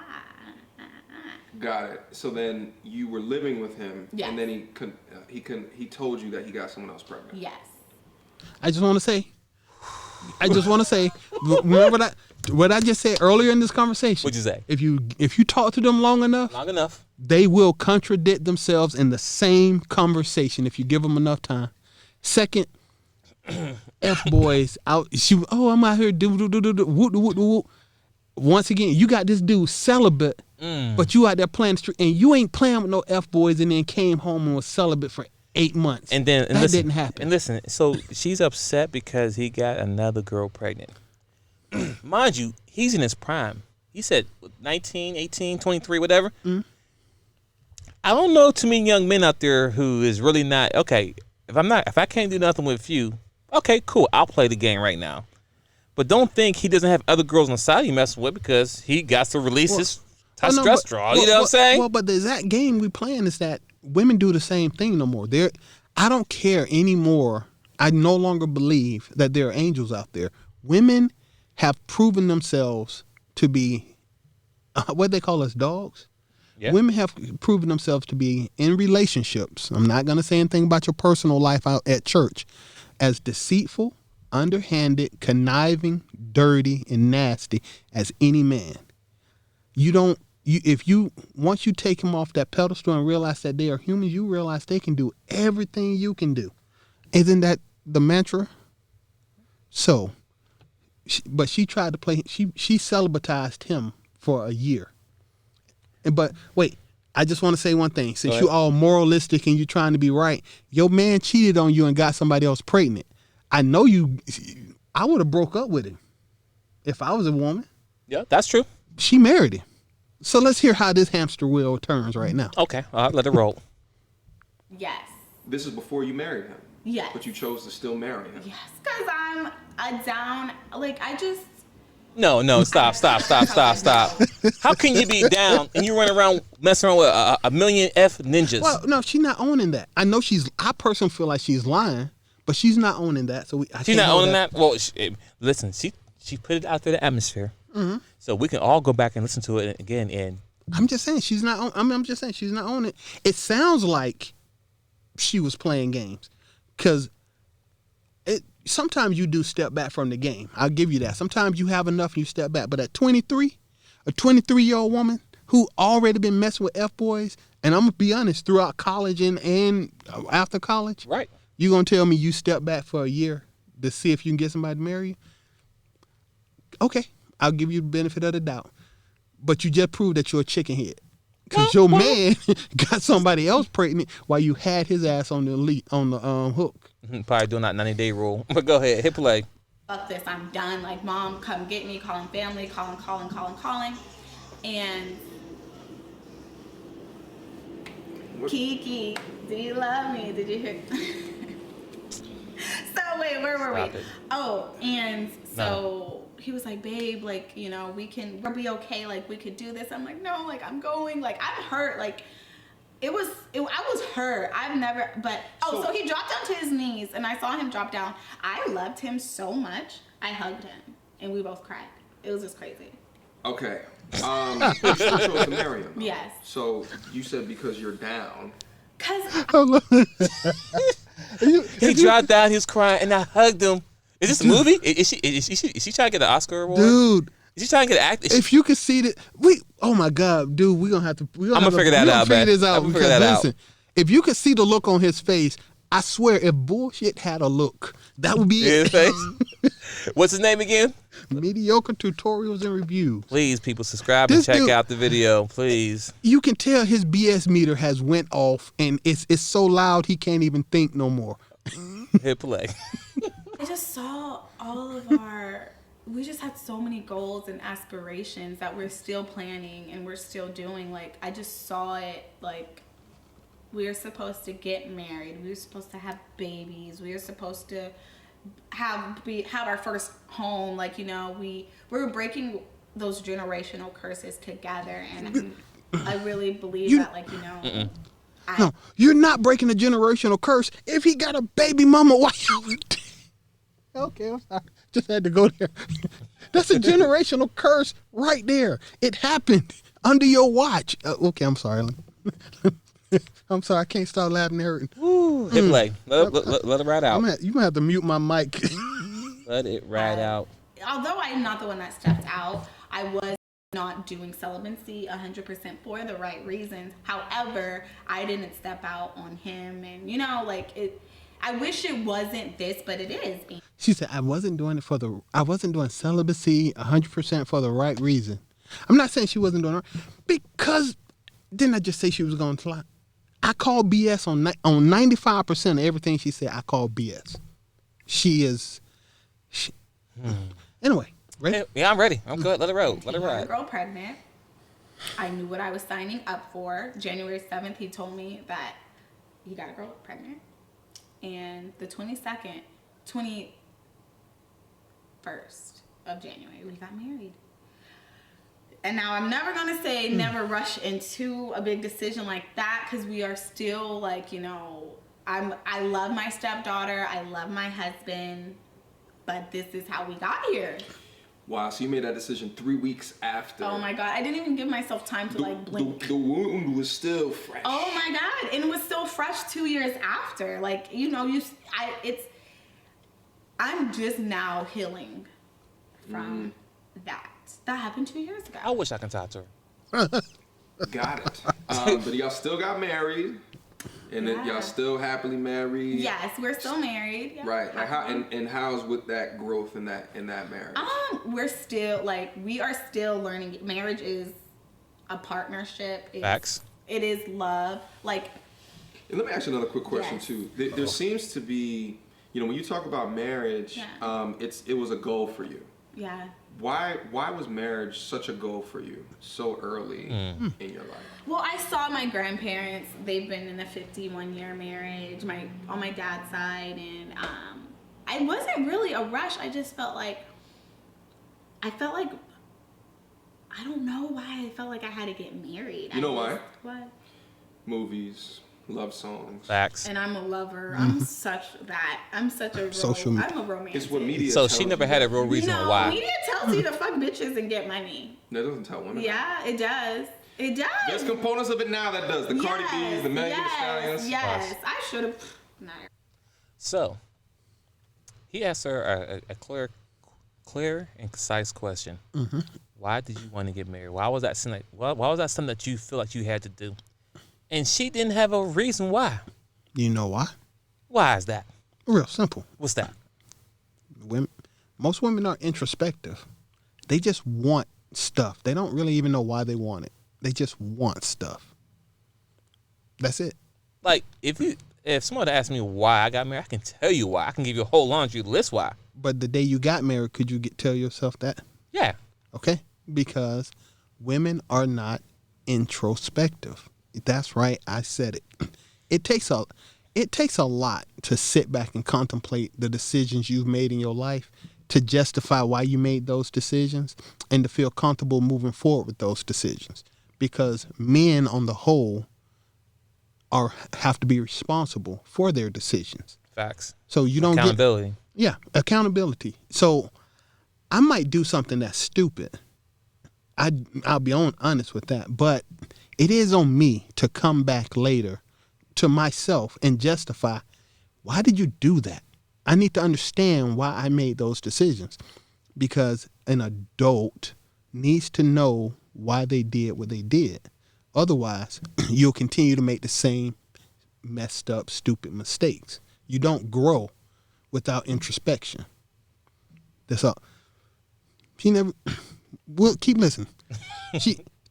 Got it. So then you were living with him, Yes. and then he told you that he got someone else pregnant. Yes. I just want to say, remember that what I just said earlier in this conversation. What'd you say? If you talk to them long enough, they will contradict themselves in the same conversation if you give them enough time. Second, F boys out. I'm out here do. Once again, you got this dude celibate, but you out there playing the street, and you ain't playing with no F boys, and then came home and was celibate for 8 months. And then that didn't happen. And listen, so she's upset because he got another girl pregnant. Mind you, he's in his prime. He said 19, 18, 23, whatever. I don't know too many young men out there who is really not okay. If I can't do nothing with you, okay, cool. I'll play the game right now. But don't think he doesn't have other girls on the side he messing with because he got to release his testosterone. You know what I'm saying? Well, but the exact game we playing is that women do the same thing no more. I don't care anymore. I no longer believe that there are angels out there. Women have proven themselves to be, what they call us, dogs? Yeah. Women have proven themselves to be in relationships. I'm not going to say anything about your personal life out at church, as deceitful, underhanded, conniving, dirty, and nasty as any man. Once you take them off that pedestal and realize that they are humans, you realize they can do everything you can do. Isn't that the mantra? So, but she tried to play. She celibatized him for a year. But wait, I just want to say one thing. Since you all moralistic and you trying to be right, your man cheated on you and got somebody else pregnant. I know you. I would have broke up with him if I was a woman. Yeah, that's true. She married him. So let's hear how this hamster wheel turns right now. Okay, all right, let it roll. Yes. This is before you married him. Yes. But you chose to still marry him. Yes, because I'm a down. Like I just. No, stop. How can you be down and you run around messing around with a million F ninjas? Well, no, she's not owning that. I know I personally feel like she's lying, but she's not owning that. So she's not owning that. Well, listen, she put it out there, the atmosphere, so we can all go back and listen to it again. And I'm just saying she's not. I'm just saying she's not owning it. It sounds like she was playing games, because sometimes you do step back from the game. I'll give you that. Sometimes you have enough and you step back. But at 23, a 23-year-old woman who already been messing with F-boys, and I'm going to be honest, throughout college and after college, right, you going to tell me you step back for a year to see if you can get somebody to marry you? Okay, I'll give you the benefit of the doubt. But you just proved that you're a chicken head. Because your man got somebody else pregnant while you had his ass on the hook. Probably doing that 90-day rule. But go ahead, hit play. Fuck this, I'm done. Like, mom, come get me. Calling family, calling. And Kiki, do you love me? Did you hear? So wait, where were we? Oh, and so he was like, babe, like, you know, we'll be okay. Like, we could do this. I'm like, no, like, I'm going. Like, I'm hurt. Like, I was hurt. I've never, but, so he dropped down to his knees and I saw him drop down. I loved him so much. I hugged him and we both cried. It was just crazy. Okay. You still chose to marry him. Yes. So you said because you're down. He dropped down, he was crying, and I hugged him. Is this a movie? Is she trying to get an Oscar award? Dude. Is she trying to get an act? If you could see that, oh my God, dude, we're gonna have to. I'm gonna figure that out, man. Listen, if you could see the look on his face, I swear, if bullshit had a look, that would be it. What's his name again? Mediocre Tutorials and Reviews. Please, people, subscribe and check out the video, please. You can tell his BS meter has went off, and it's so loud he can't even think no more. Hit play. I just saw all of we just had so many goals and aspirations that we're still planning and we're still doing. Like, I just saw it, like, we're supposed to get married. We're supposed to have babies. We're supposed to have our first home. Like, you know, we're breaking those generational curses together, and I really believe that, like, you know. No, you're not breaking a generational curse if he got a baby mama. Why you? Okay, I'm sorry. Just had to go there. That's a generational curse right there. It happened under your watch. Okay, I'm sorry. I'm sorry. I can't stop laughing there. Ooh, hit play. Let it ride out. You gonna have to mute my mic. Let it ride out. Although I'm not the one that stepped out, I was not doing celibacy 100% for the right reasons. However, I didn't step out on him, and you know, like it. I wish it wasn't this, but it is. She said, I wasn't doing celibacy 100% for the right reason. I'm not saying she wasn't doing it because didn't I just say she was going to lie? I call BS on 95% of everything she said. I call BS. Anyway, ready? Yeah, I'm ready. I'm good. Let it roll. Let it He got a ride. girl pregnant. I knew what I was signing up for. January 7th, he told me that he got a girl pregnant. And the 21st of January, we got married. And now I'm never going to say never rush into a big decision like that, because we are still, like, you know, I love my stepdaughter. I love my husband. But this is how we got here. Wow, so you made that decision 3 weeks after. Oh my God, I didn't even give myself time to like blink. The wound was still fresh. Oh my God, and it was still fresh 2 years after. Like, you know, I'm just now healing from that. That happened 2 years ago. I wish I could talk to her. Got it. But y'all still got married, and then y'all still happily married. Yes, we're still married. Yeah, Right. Like how and how's with that growth in that marriage? We're still we are still learning. Marriage is a partnership. Facts. It is love. Like. And let me ask you another quick question Yes. too. There seems to be, you know, when you talk about marriage, it was a goal for you. Yeah. Why was marriage such a goal for you so early in your life? Well, I saw my grandparents. They've been in a 51-year marriage, on my dad's side, and it wasn't really a rush. I just felt like I don't know why I felt like I had to get married. You know why? What? Movies, love songs. Facts. And I'm a lover. I'm such a I'm a romantic. It's what media So tells she never you. had a real reason why. Media tells you to fuck bitches and get money. That doesn't tell women. Yeah, it does. It does. There's components of it now that does. The Cardi B's, the Megan Thee Stallions. Yes, I should have. So he asked her a clear and concise question. Mm-hmm. Why did you want to get married? Why was that something? Why was that something that you feel like you had to do? And she didn't have a reason why. You know why? Why is that? Real simple. What's that? Most women are introspective. They just want stuff. They don't really even know why they want it. They just want stuff. That's it. Like, if someone asked me why I got married, I can tell you why. I can give you a whole laundry list why. But the day you got married, could you tell yourself that? Yeah. Okay? Because women are not introspective. That's right. I said it. It takes a lot to sit back and contemplate the decisions you've made in your life, to justify why you made those decisions, and to feel comfortable moving forward with those decisions. Because men on the whole have to be responsible for their decisions. Facts. So you don't accountability. Accountability. So I might do something that's stupid. I'll be honest with that. But it is on me to come back later to myself and justify, why did you do that? I need to understand why I made those decisions, because an adult needs to know why they did what they did. Otherwise, you'll continue to make the same messed up, stupid mistakes. You don't grow without introspection. That's all. She never. Well, keep listening.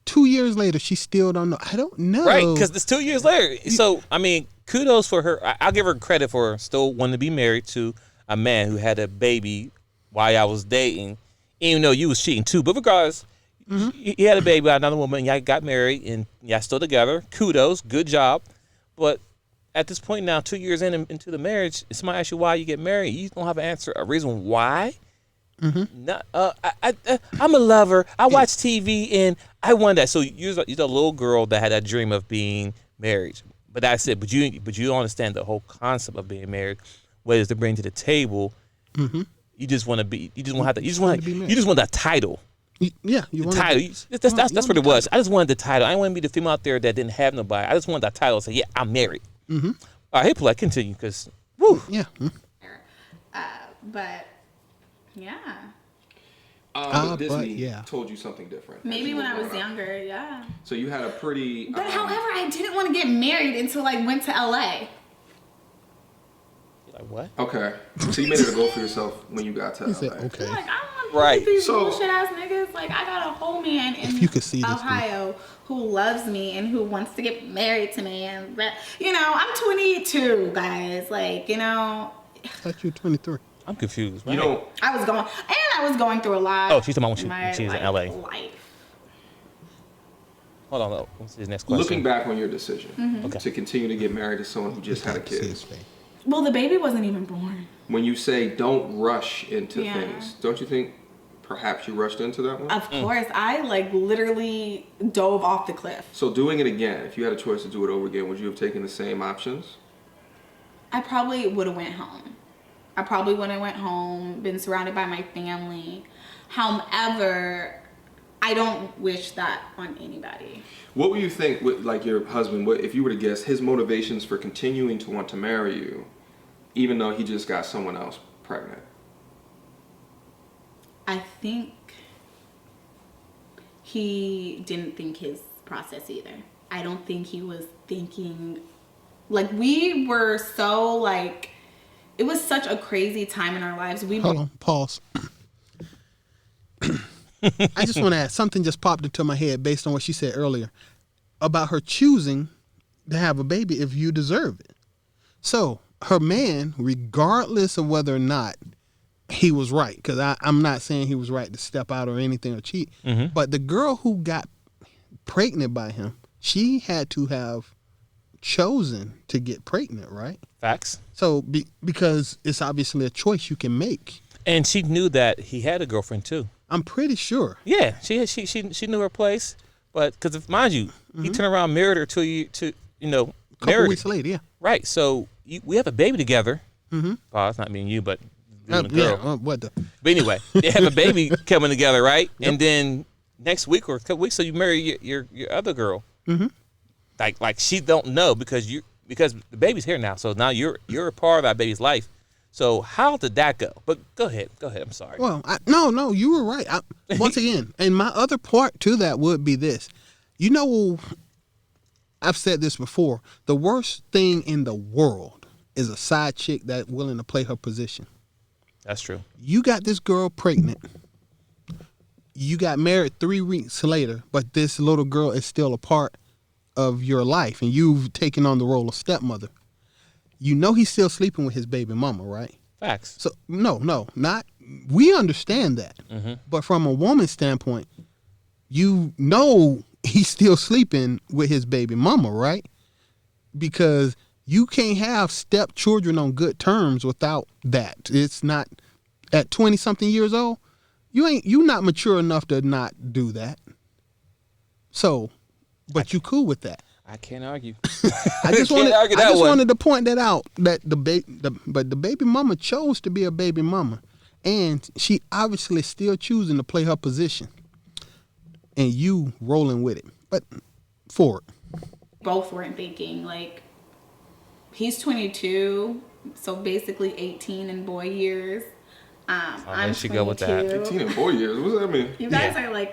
2 years later, she still don't know. I don't know. Right, because it's 2 years later. So, I mean, kudos for her. I'll give her credit for still wanting to be married to a man who had a baby while y'all was dating, even though you was cheating too. But regardless, he had a baby by another woman, and y'all got married, and y'all still together. Kudos, good job. But at this point now, 2 years into the marriage, if somebody asks you why you get married, you don't have an answer, a reason why. Not, I'm a lover. I watch TV and I want that. So you're a little girl that had that dream of being married. But that's it. But you don't understand the whole concept of being married. What is to bring to the table? You just want to be. You just want that title. Yeah, you want title. That's what it was. I just wanted the title. I didn't want to be the female out there that didn't have nobody. I just wanted that title. Say, yeah, I'm married. All right, hey, Paulette, continue because woo. Yeah. But yeah. But Disney told you something different. Maybe when I was younger, yeah. So you had a pretty. But however, I didn't want to get married until I went to LA. Like what? Okay. So you made it a goal for yourself when you got to LA. Said, okay. Like, I don't want to these bullshit ass niggas. Like, I got a whole man in you could see Ohio who loves me and who wants to get married to me. And, I'm 22, guys. Like, I thought you were 23. I'm confused. You know, I was going through a lot. Oh, she's talking about when she was in LA. Life. Hold on, what's his next question? looking back on your decision to continue to get married to someone who just had a kid. Well, the baby wasn't even born. When you say don't rush into things, don't you think perhaps you rushed into that one? Of course. I literally dove off the cliff. So doing it again, if you had a choice to do it over again, would you have taken the same options? I probably would have went home. I probably would have went home, been surrounded by my family. However, I don't wish that on anybody. What would you think, like your husband, if you were to guess his motivations for continuing to want to marry you, even though he just got someone else pregnant? I think he didn't think his process either. I don't think he was thinking, we were so, it was such a crazy time in our lives. Hold on, pause. I just want to add, something just popped into my head based on what she said earlier about her choosing to have a baby if you deserve it. So her man, regardless of whether or not he was right, because I'm not saying he was right to step out or anything or cheat, but the girl who got pregnant by him, she had to have chosen to get pregnant, right? Facts. So because it's obviously a choice you can make. And she knew that he had a girlfriend too. I'm pretty sure. Yeah, she knew her place, but because mind you, he turned around, married her to Couple weeks later, yeah. Right. So we have a baby together. Well, it's not me and you, but you and the girl. But anyway, they have a baby coming together, right? Yep. And then next week or a couple weeks, so you marry your other girl. Like she don't know because the baby's here now, so now you're a part of that baby's life. So how did that go? But go ahead. I'm sorry. Well, no, you were right. Once again, and my other part to that would be this. I've said this before. The worst thing in the world is a side chick that's willing to play her position. That's true. You got this girl pregnant. You got married 3 weeks later, but this little girl is still a part of your life, and you've taken on the role of stepmother. He's still sleeping with his baby mama, right? Facts. So not. We understand that, but from a woman's standpoint, he's still sleeping with his baby mama, right? Because you can't have stepchildren on good terms without that. It's not at 20-something years old. You're not mature enough to not do that. So, but you cool with that. I can't argue. I just wanted to point that out, that the baby mama chose to be a baby mama, and she obviously still choosing to play her position, and you rolling with it. But forward. Both weren't thinking he's 22, so basically 18 in boy years. I'm 22. Go with that. 18 in boy years. What does that mean? You guys are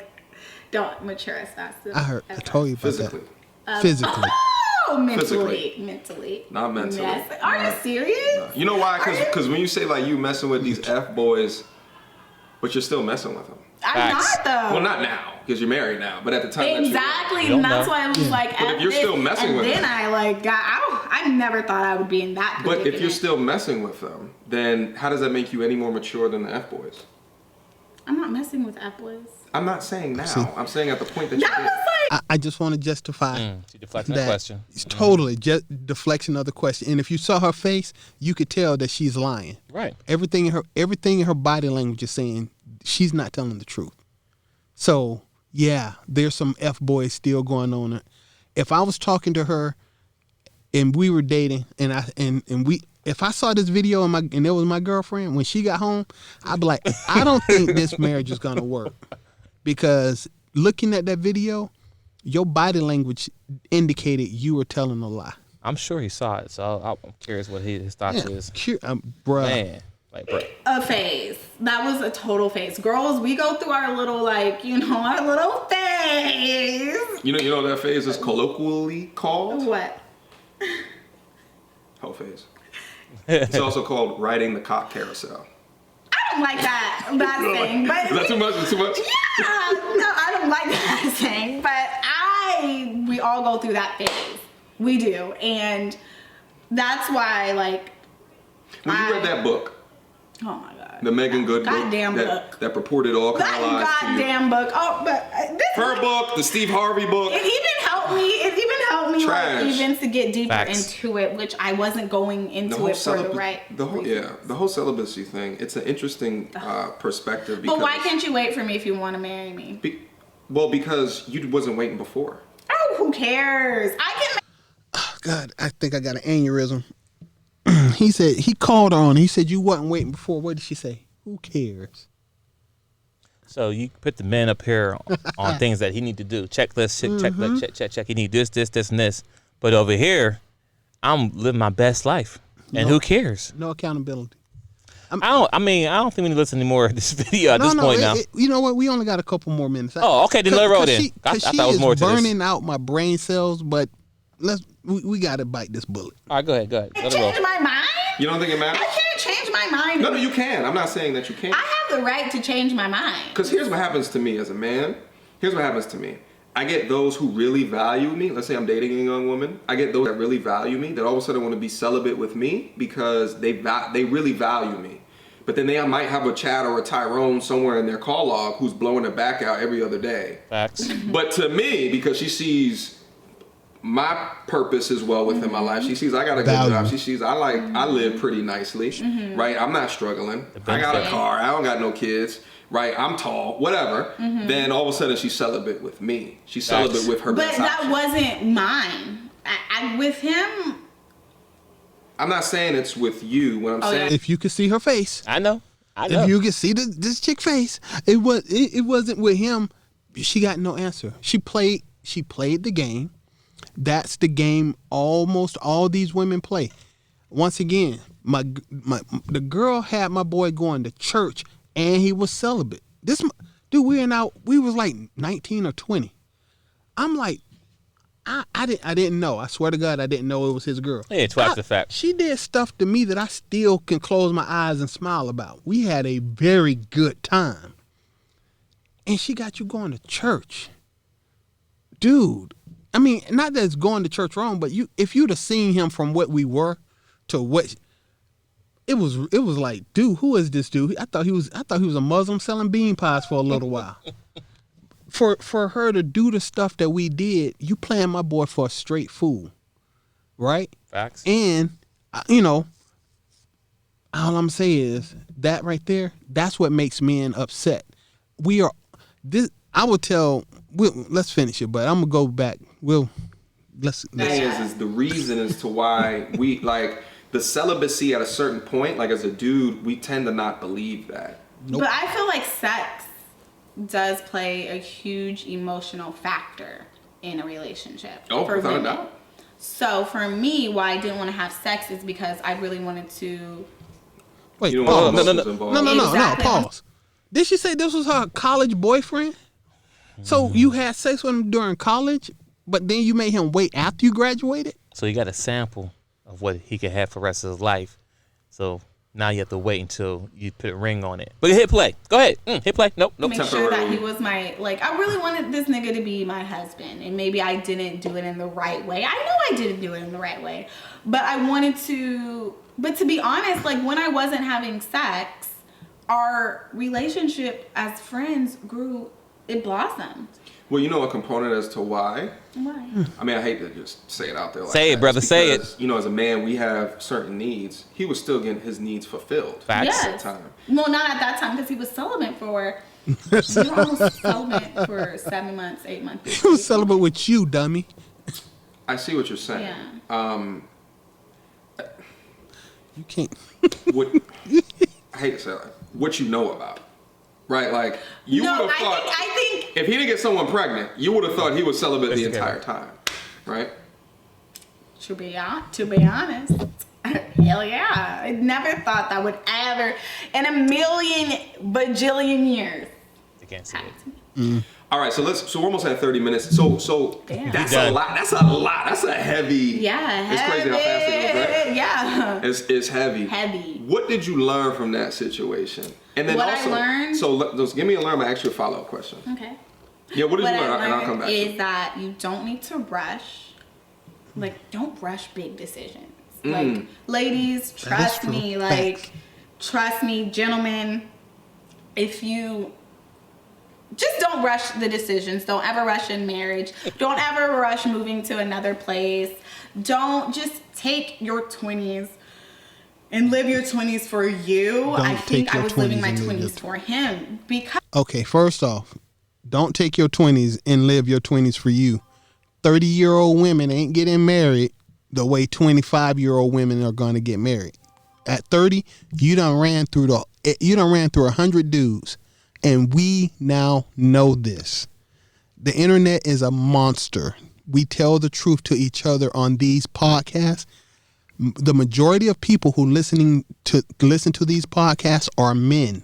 don't mature as fast as I told you about physically. That. Physically. Oh, mentally. Not mentally. Yes. Are you serious? No. You know why? Because when you say you messing with these F boys, but you're still messing with them. I'm not though. Well, not now because you're married now, but at the time exactly, and that's why I was But if you're still messing with them, then I never thought I would be in that predicament. But if you're still messing with them, then how does that make you any more mature than the F boys? I'm not messing with F boys. I'm not saying now. I'm saying at the point that that was I just want to justify She deflecting the question. It's totally just deflection of the question. And if you saw her face, you could tell that she's lying. Right. Everything in her body language is saying she's not telling the truth. So yeah, there's some F-boys still going on. If I was talking to her and we were dating if I saw this video and it was my girlfriend, when she got home, I'd be like, I don't think this marriage is gonna work. Because looking at that video, your body language indicated you were telling a lie. I'm sure he saw it, so I'm curious what his thoughts is. Bruh. Man, like, bro. A phase. That was a total phase. Girls, we go through our little, our little phase. You know that phase is colloquially called? What? Hoe phase. It's also called riding the cock carousel. I don't like that saying. But Is that too much? Is too much? Yeah, no, I don't like that saying. But we all go through that phase. We do, and that's why, when you read that book, oh my God, the Megan Good goddamn book that purported all kind of lies that goddamn book. Oh, but her book, the Steve Harvey book. It even helped me even to get deeper Facts. into it, which I wasn't going into it for the right. The whole celibacy thing. It's an interesting perspective. Because, but why can't you wait for me if you want to marry me? Because you wasn't waiting before. Oh, who cares? I can. Oh, God, I think I got an aneurysm. He said he called her on. He said you wasn't waiting before. What did she say? Who cares? So you put the man up here on things that he need to do. Checklist, check. He need this, and this. But over here, I'm living my best life. And who cares? No accountability. I don't think we need to listen anymore of this video at this point now. You know what? We only got a couple more minutes. Oh, okay. Then let her roll then. I thought it was more to this. Burning out my brain cells, but we got to bite this bullet. All right, go ahead. Let her roll. Change my mind? You don't think it matters? I can't change my mind. No, you can. I'm not saying that you can't. I have the right to change my mind. Because here's what happens to me as a man. Here's what happens to me. I get those who really value me. Let's say I'm dating a young woman. I get those that really value me that all of a sudden want to be celibate with me because they really value me. But then they might have a Chad or a Tyrone somewhere in their call log who's blowing their back out every other day. Facts. But to me, because she sees my purpose as well within my life, she sees I got a good job. She sees I live pretty nicely, right? I'm not struggling. I got a car. I don't got no kids, right? I'm tall, whatever. Then all of a sudden she's celibate with me. She's celibate with her best option. But that wasn't mine. With him. I'm not saying it's with you. What I'm saying, if you could see her face, I know. if you could see this chick face, it wasn't with him. She got no answer. She played the game. That's the game almost all these women play. Once again, the girl had my boy going to church and he was celibate. This dude, we was like 19 or 20. I'm like, I didn't know. I swear to God, I didn't know it was his girl. Yeah, twice the fact. She did stuff to me that I still can close my eyes and smile about. We had a very good time. And she got you going to church. Dude, I mean, not that it's going to church wrong, but if you'd have seen him from what we were to what it was like, dude, who is this dude? I thought he was a Muslim selling bean pies for a little while. For her to do the stuff that we did, you playing my boy for a straight fool, right? Facts. And all I'm saying is that right there, that's what makes men upset. I would tell. Let's finish it, but I'm gonna go back. Let's. Is the reason as to why we like the celibacy at a certain point. Like as a dude, we tend to not believe that. Nope. But I feel like sex does play a huge emotional factor in a relationship. Oh, for without a women. doubt. So for me, why I didn't want to have sex is because I really wanted to. Wait, You don't pause. want emotions involved. No, Exactly. pause. Did she say this was her college boyfriend? So you had sex with him during college, but then you made him wait after you graduated? So you got a sample of what he could have for the rest of his life. So now you have to wait until you put a ring on it. But hit play. Go ahead. Hit play. Nope. Make sure that he was I really wanted this nigga to be my husband, and maybe I didn't do it in the right way. I know I didn't do it in the right way, but I wanted to. But to be honest, when I wasn't having sex, our relationship as friends grew it blossomed. Well, you know a component as to why? Why? I mean, I hate to just say it out there like Say it, that. brother, It's say because, you know, as a man, we have certain needs. He was still getting his needs fulfilled Facts. at the time. Well, not at that time because he was celibate for. You were almost celibate for 7 months, 8 months. He was celibate with you, dummy. I see what you're saying. Yeah. You can't. What I hate to say it, what you know about, right? Like you No, would have thought. I think if he didn't get someone pregnant, you would have thought he was celibate the entire time, right? to be honest, hell yeah. I never thought that would ever, in a million bajillion years. I can't see happen it. to me. All right, so we're almost at 30 minutes. So Damn. that's Done. a lot. That's a lot. That's a heavy. Yeah, It's crazy how fast it goes, right? Yeah. It's heavy. Heavy. What did you learn from that situation? And then What also, I learned? So just give me a learn. I'm gonna ask you a follow-up question. Okay. Yeah, what did What you learn? I And I'll come learned back. to is it. that you don't need to rush. Like, don't rush big decisions. Mm. Like, ladies, trust true. me. Facts. Like, trust me, gentlemen. If you just don't rush the decisions. Don't ever rush in marriage. Don't ever rush moving to another place. Don't just take your 20s and live your 20s for you. I think take I your was living 20s my and live your 20s for him because Okay, first off, don't take your 20s and live your 20s for you. 30-year-old women ain't getting married the way 25-year-old women are going to get married. At 30, you done ran through 100 dudes, and we now know this. The internet is a monster. We tell the truth to each other on these podcasts. The majority of people who listen to these podcasts are men.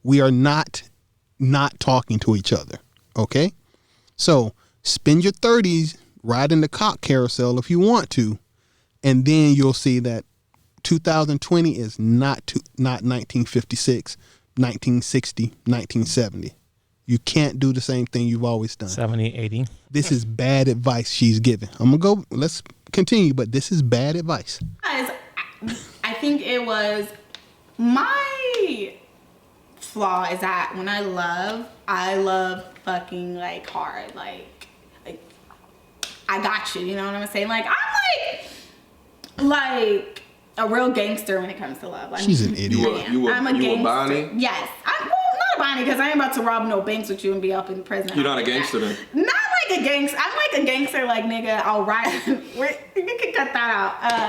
We are not talking to each other. Okay? So spend your 30s riding the cock carousel if you want to, and then you'll see that 2020 is not 1956, 1960, 1970. You can't do the same thing you've always done. 70, 80. This is bad advice she's giving. Let's continue, but this is bad advice. I think it was my flaw is that when I love fucking like hard, like I got you know what I'm saying? Like I'm like a real gangster when it comes to love. Like, She's an idiot. I'm a gangster. Bonnie? Yes. I'm not a Bonnie because I ain't about to rob no banks with you and be up in prison. You're not a gangster then? Not like a gangster. I'm like a gangster, like nigga. I'll ride. You can cut that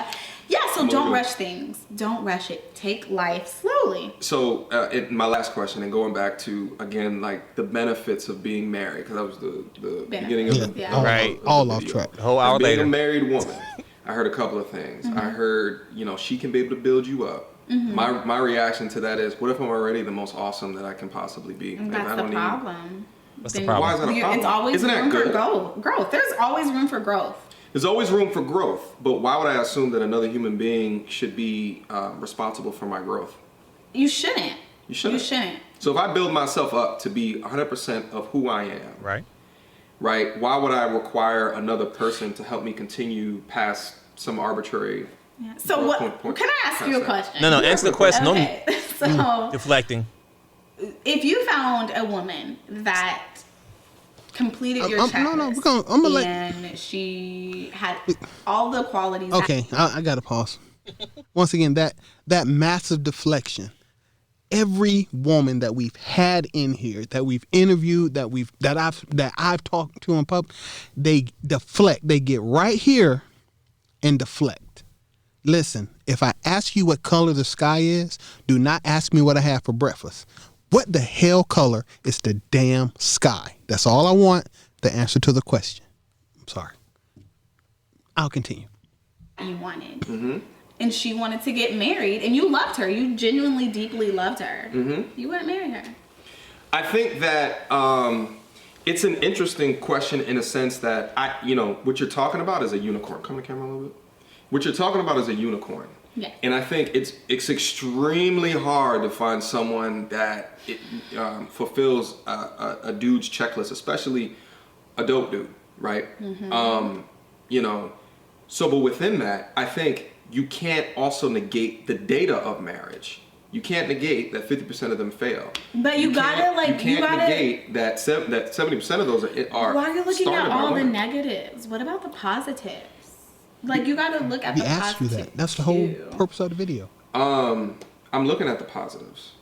out. Yeah, so don't rush things. Don't rush it. Take life slowly. So, my last question, and going back to again, like the benefits of being married, because that was the beginning of the Yeah. Right. All the off video. track. A whole hour Being later. a married woman, I heard a couple of things. I heard, she can be able to build you up. My reaction to that is, what if I'm already the most awesome that I can possibly be? And And that's I the don't problem. What's the Then problem? Why is that a problem? It's always Isn't that room for good? growth. There's always room for growth. There's always room for growth, but why would I assume that another human being should be responsible for my growth? You shouldn't. You shouldn't. You shouldn't. So if I build myself up to be 100% of who I am, Right. right? Why would I require another person to help me continue past some arbitrary? Yeah. So what? Can I ask you a question? No, answer the question. Okay. So Deflecting. if you found a woman that completed your checklist I'm gonna let. and she had all the qualities. Okay, I gotta pause. Once again, that massive deflection. Every woman that we've had in here, that we've interviewed, that I've talked to in public, they deflect. They get right here and deflect. Listen, if I ask you what color the sky is, do not ask me what I have for breakfast. What the hell color is the damn sky? That's all I want, the answer to the question. I'm sorry. I'll continue. You wanted. And she wanted to get married, and you loved her. You genuinely, deeply loved her. You wouldn't marry her. I think that it's an interesting question in a sense that what you're talking about is a unicorn. Come to the camera a little bit. What you're talking about is a unicorn. Yeah. And I think it's extremely hard to find someone that fulfills a dude's checklist, especially a dope dude, right? So, but within that, I think you can't also negate the data of marriage, you can't negate that 50% of them fail. But you gotta negate that 70% of those are. Why are you looking at all the negatives? What about the positives? Like, you gotta look at the positives. We asked you that. That's the whole purpose of the video. I'm looking at the positives.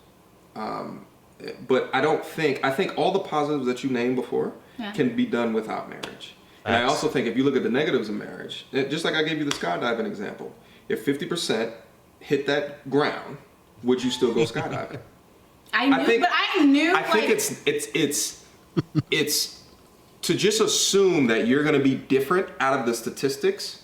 But I think all the positives that you named before can be done without marriage. And I also think if you look at the negatives of marriage, just like I gave you the skydiving example, if 50% hit that ground, would you still go skydiving? I think it's to just assume that you're going to be different out of the statistics.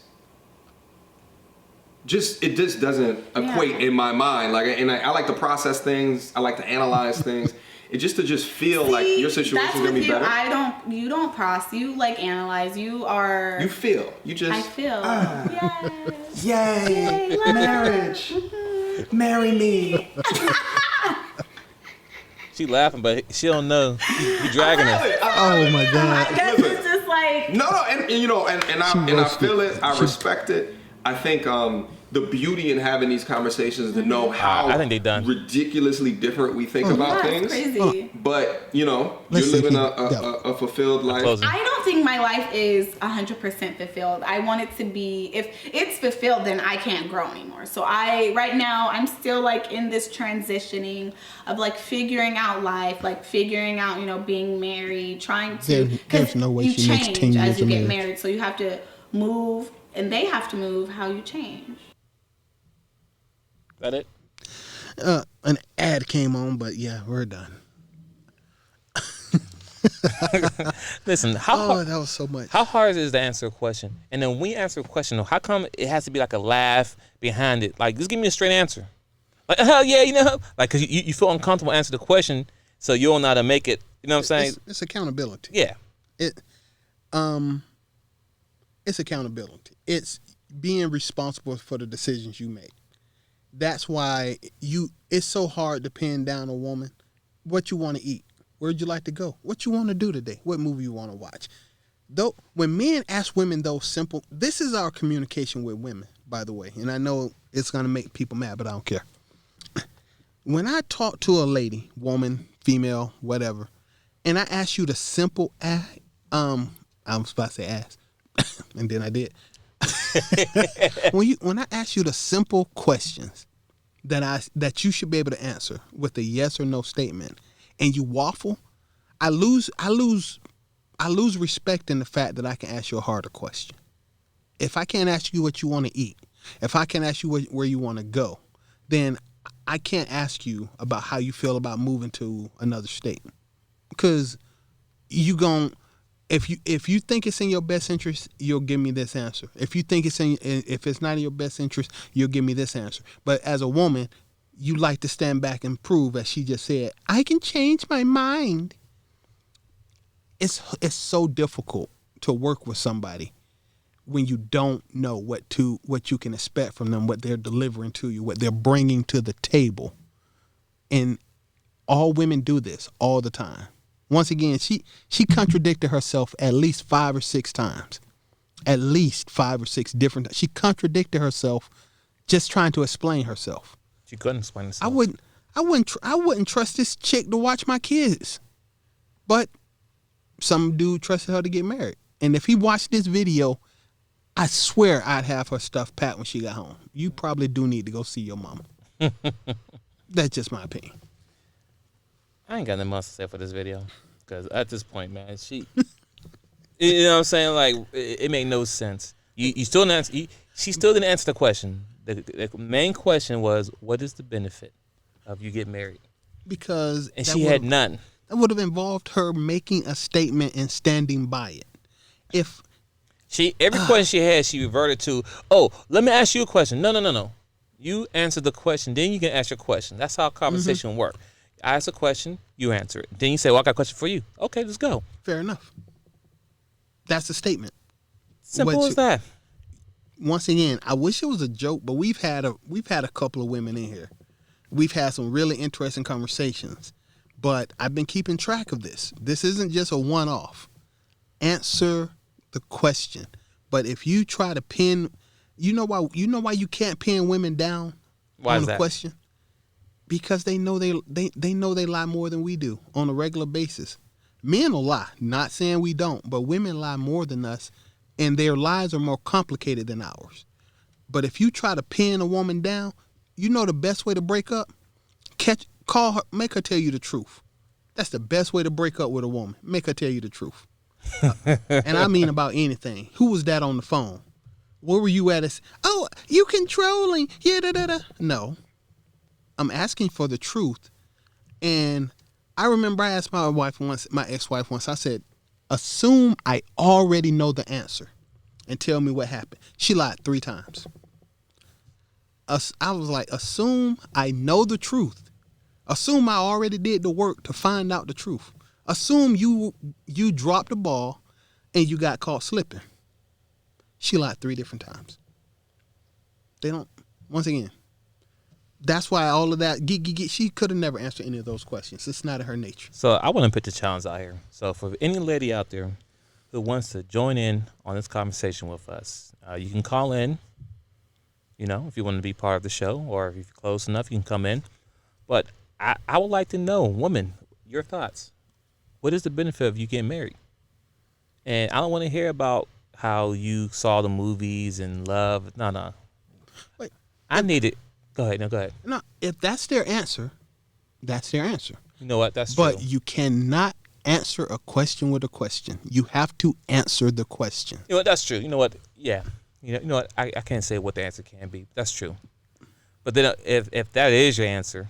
It just doesn't equate in my mind. Like, and I like to process things. I like to analyze things. It just feel like your situation is gonna be better. You don't process. You like analyze. You feel. You just. I feel. Yay! Marriage. Marry me. She laughing, but she don't know. You dragging her. Oh my God. I guess it's just like. No, and you know, and I feel it. I respect it. I think the beauty in having these conversations is to know how I think they done. ridiculously different we think about things. Crazy. But you're living a fulfilled life. I don't think my life is 100% fulfilled. I want it to be. If it's fulfilled, then I can't grow anymore. So right now I'm still like in this transitioning of like figuring out life, like figuring out being married, trying to. There's no way you she makes 10 change years as you of get marriage. married, so you have to move. And they have to move how you change. That it? An ad came on, but yeah, we're done. Listen, that was so much. How hard is it to answer a question? And then when we answer a question, how come it has to be like a laugh behind it? Like, just give me a straight answer. Like, hell yeah, like, because you feel uncomfortable answering the question, so you don't know how to make it. You know what I'm saying? It's accountability. Yeah. It's accountability. It's being responsible for the decisions you make. That's why it's so hard to pin down a woman. What you want to eat? Where'd you like to go? What you want to do today? What movie you want to watch? Though when men ask women those simple, this is our communication with women, by the way. And I know it's gonna make people mad, but I don't care. When I talk to a lady, woman, female, whatever, and I ask you the simple I was about to say ask. And then I did. When I ask you the simple questions that you should be able to answer with a yes or no statement, and you waffle, I lose respect in the fact that I can ask you a harder question. If I can't ask you what you want to eat, if I can't ask you where you want to go, then I can't ask you about how you feel about moving to another state, because if you think it's in your best interest, you'll give me this answer. If it's not in your best interest, you'll give me this answer. But as a woman, you like to stand back and prove, as she just said, I can change my mind. It's so difficult to work with somebody when you don't know what you can expect from them, what they're delivering to you, what they're bringing to the table. And all women do this all the time. Once again, she contradicted herself at least 5 or 6 times. At least 5 or 6 different times. She contradicted herself just trying to explain herself. She couldn't explain herself. I wouldn't trust this chick to watch my kids. But some dude trusted her to get married. And if he watched this video, I swear I'd have her stuff packed when she got home. You probably do need to go see your mama. That's just my opinion. I ain't got nothing else to say for this video, because at this point, man, she, you know what I'm saying? Like, it made no sense. You still didn't answer. She still didn't answer the question. The main question was, what is the benefit of you get married? Because and she had none. That would have involved her making a statement and standing by it. If every question she had, she reverted to, oh, let me ask you a question. No. You answer the question, then you can ask your question. That's how conversation works. I ask a question, you answer it. Then you say, well, I got a question for you. Okay, let's go. Fair enough. That's a statement. Simple as that. Once again, I wish it was a joke, but we've had a couple of women in here. We've had some really interesting conversations, but I've been keeping track of this. This isn't just a one-off. Answer the question. But if you try to pin, you know why you can't pin women down on the question? Because they know they know they lie more than we do on a regular basis. Men will lie. Not saying we don't, but women lie more than us, and their lies are more complicated than ours. But if you try to pin a woman down, you know the best way to break up? Call her, make her tell you the truth. That's the best way to break up with a woman. Make her tell you the truth. And I mean about anything. Who was that on the phone? Where were you at? Oh, you controlling. Yeah, da, da, da. No. I'm asking for the truth. And I remember I asked my ex-wife once, I said, assume I already know the answer and tell me what happened. She lied 3 times. I was like, assume I know the truth. Assume I already did the work to find out the truth. Assume you dropped the ball and you got caught slipping. She lied 3 different times. They don't, once again, that's why all of that, she could have never answered any of those questions. It's not in her nature. So I want to put the challenge out here. So for any lady out there who wants to join in on this conversation with us, you can call in, if you want to be part of the show, or if you're close enough, you can come in. But I would like to know, woman, your thoughts. What is the benefit of you getting married? And I don't want to hear about how you saw the movies and love. No. Wait. I need it. Go ahead. No, go ahead. No, if that's their answer, that's their answer. You know what? That's true. But you cannot answer a question with a question. You have to answer the question. You know what? That's true. You know what? Yeah. You know what? I can't say what the answer can be. That's true. But then if that is your answer,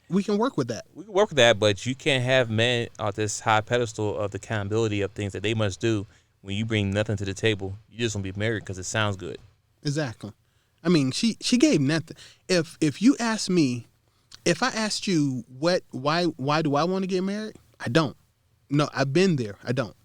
we can work with that. We can work with that, but you can't have men on this high pedestal of the accountability of things that they must do when you bring nothing to the table. You just want to be married because it sounds good. Exactly. I mean, she gave nothing. If you ask me, if I asked you why do I want to get married? I don't. No, I've been there. I don't.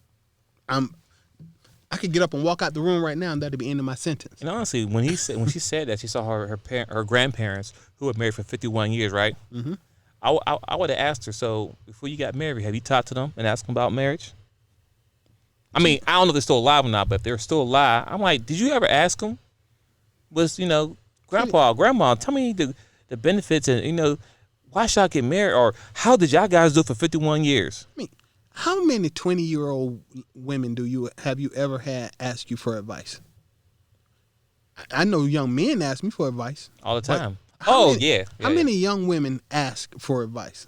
I could get up and walk out the room right now, and that'd be the end of my sentence. And honestly, when she said that she saw her grandparents who were married for 51 years, right? Mm-hmm. I would have asked her. So before you got married, have you talked to them and asked them about marriage? I mean, I don't know if they're still alive or not, but if they're still alive, I'm like, did you ever ask them? Was grandma, tell me the benefits and why should I get married, or how did y'all guys do it for 51 years? I mean, how many 20-year-old women have you ever had ask you for advice? I know young men ask me for advice all the time. How many young women ask for advice?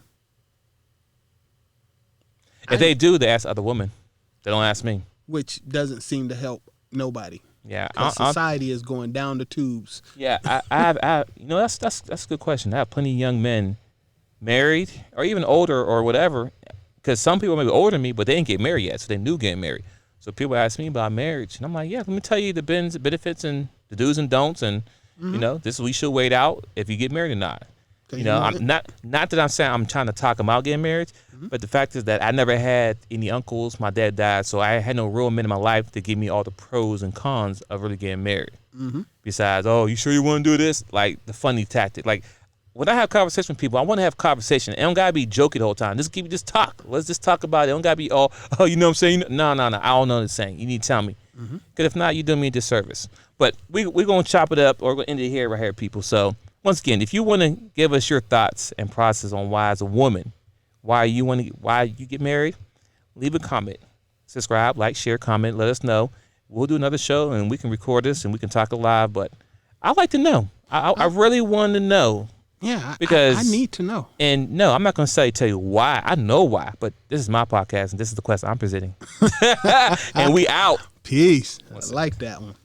If they do, they ask other women. They don't ask me. Which doesn't seem to help nobody. Yeah, society is going down the tubes. Yeah, I have that's a good question. I have plenty of young men married or even older or whatever, because some people may be older than me, but they didn't get married yet, so they knew getting married. So people ask me about marriage, and I'm like, yeah, let me tell you the benefits and the do's and don'ts, and this we should wait out if you get married or not. I'm not that I'm saying I'm trying to talk them out getting married, but the fact is that I never had any uncles. My dad died, so I had no real men in my life to give me all the pros and cons of really getting married. Mm-hmm. Besides, oh, you sure you want to do this? Like the funny tactic. Like when I have conversation with people, I want to have conversation. It don't gotta be jokey the whole time. Just talk. Let's just talk about it. It don't gotta be you know what I'm saying? No. I don't know what I'm saying. You need to tell me. Because if not, you do me a disservice. But we're gonna chop it up, or we're gonna end it here right here, people. So once again, if you want to give us your thoughts and process on why, as a woman, why you get married, leave a comment, subscribe, like, share, comment, let us know. We'll do another show and we can record this and we can talk live. But I'd like to know. I really want to know. Yeah, because I need to know. And no, I'm not going to tell you why. I know why, but this is my podcast and this is the question I'm presenting. And we out. Peace. I like that one.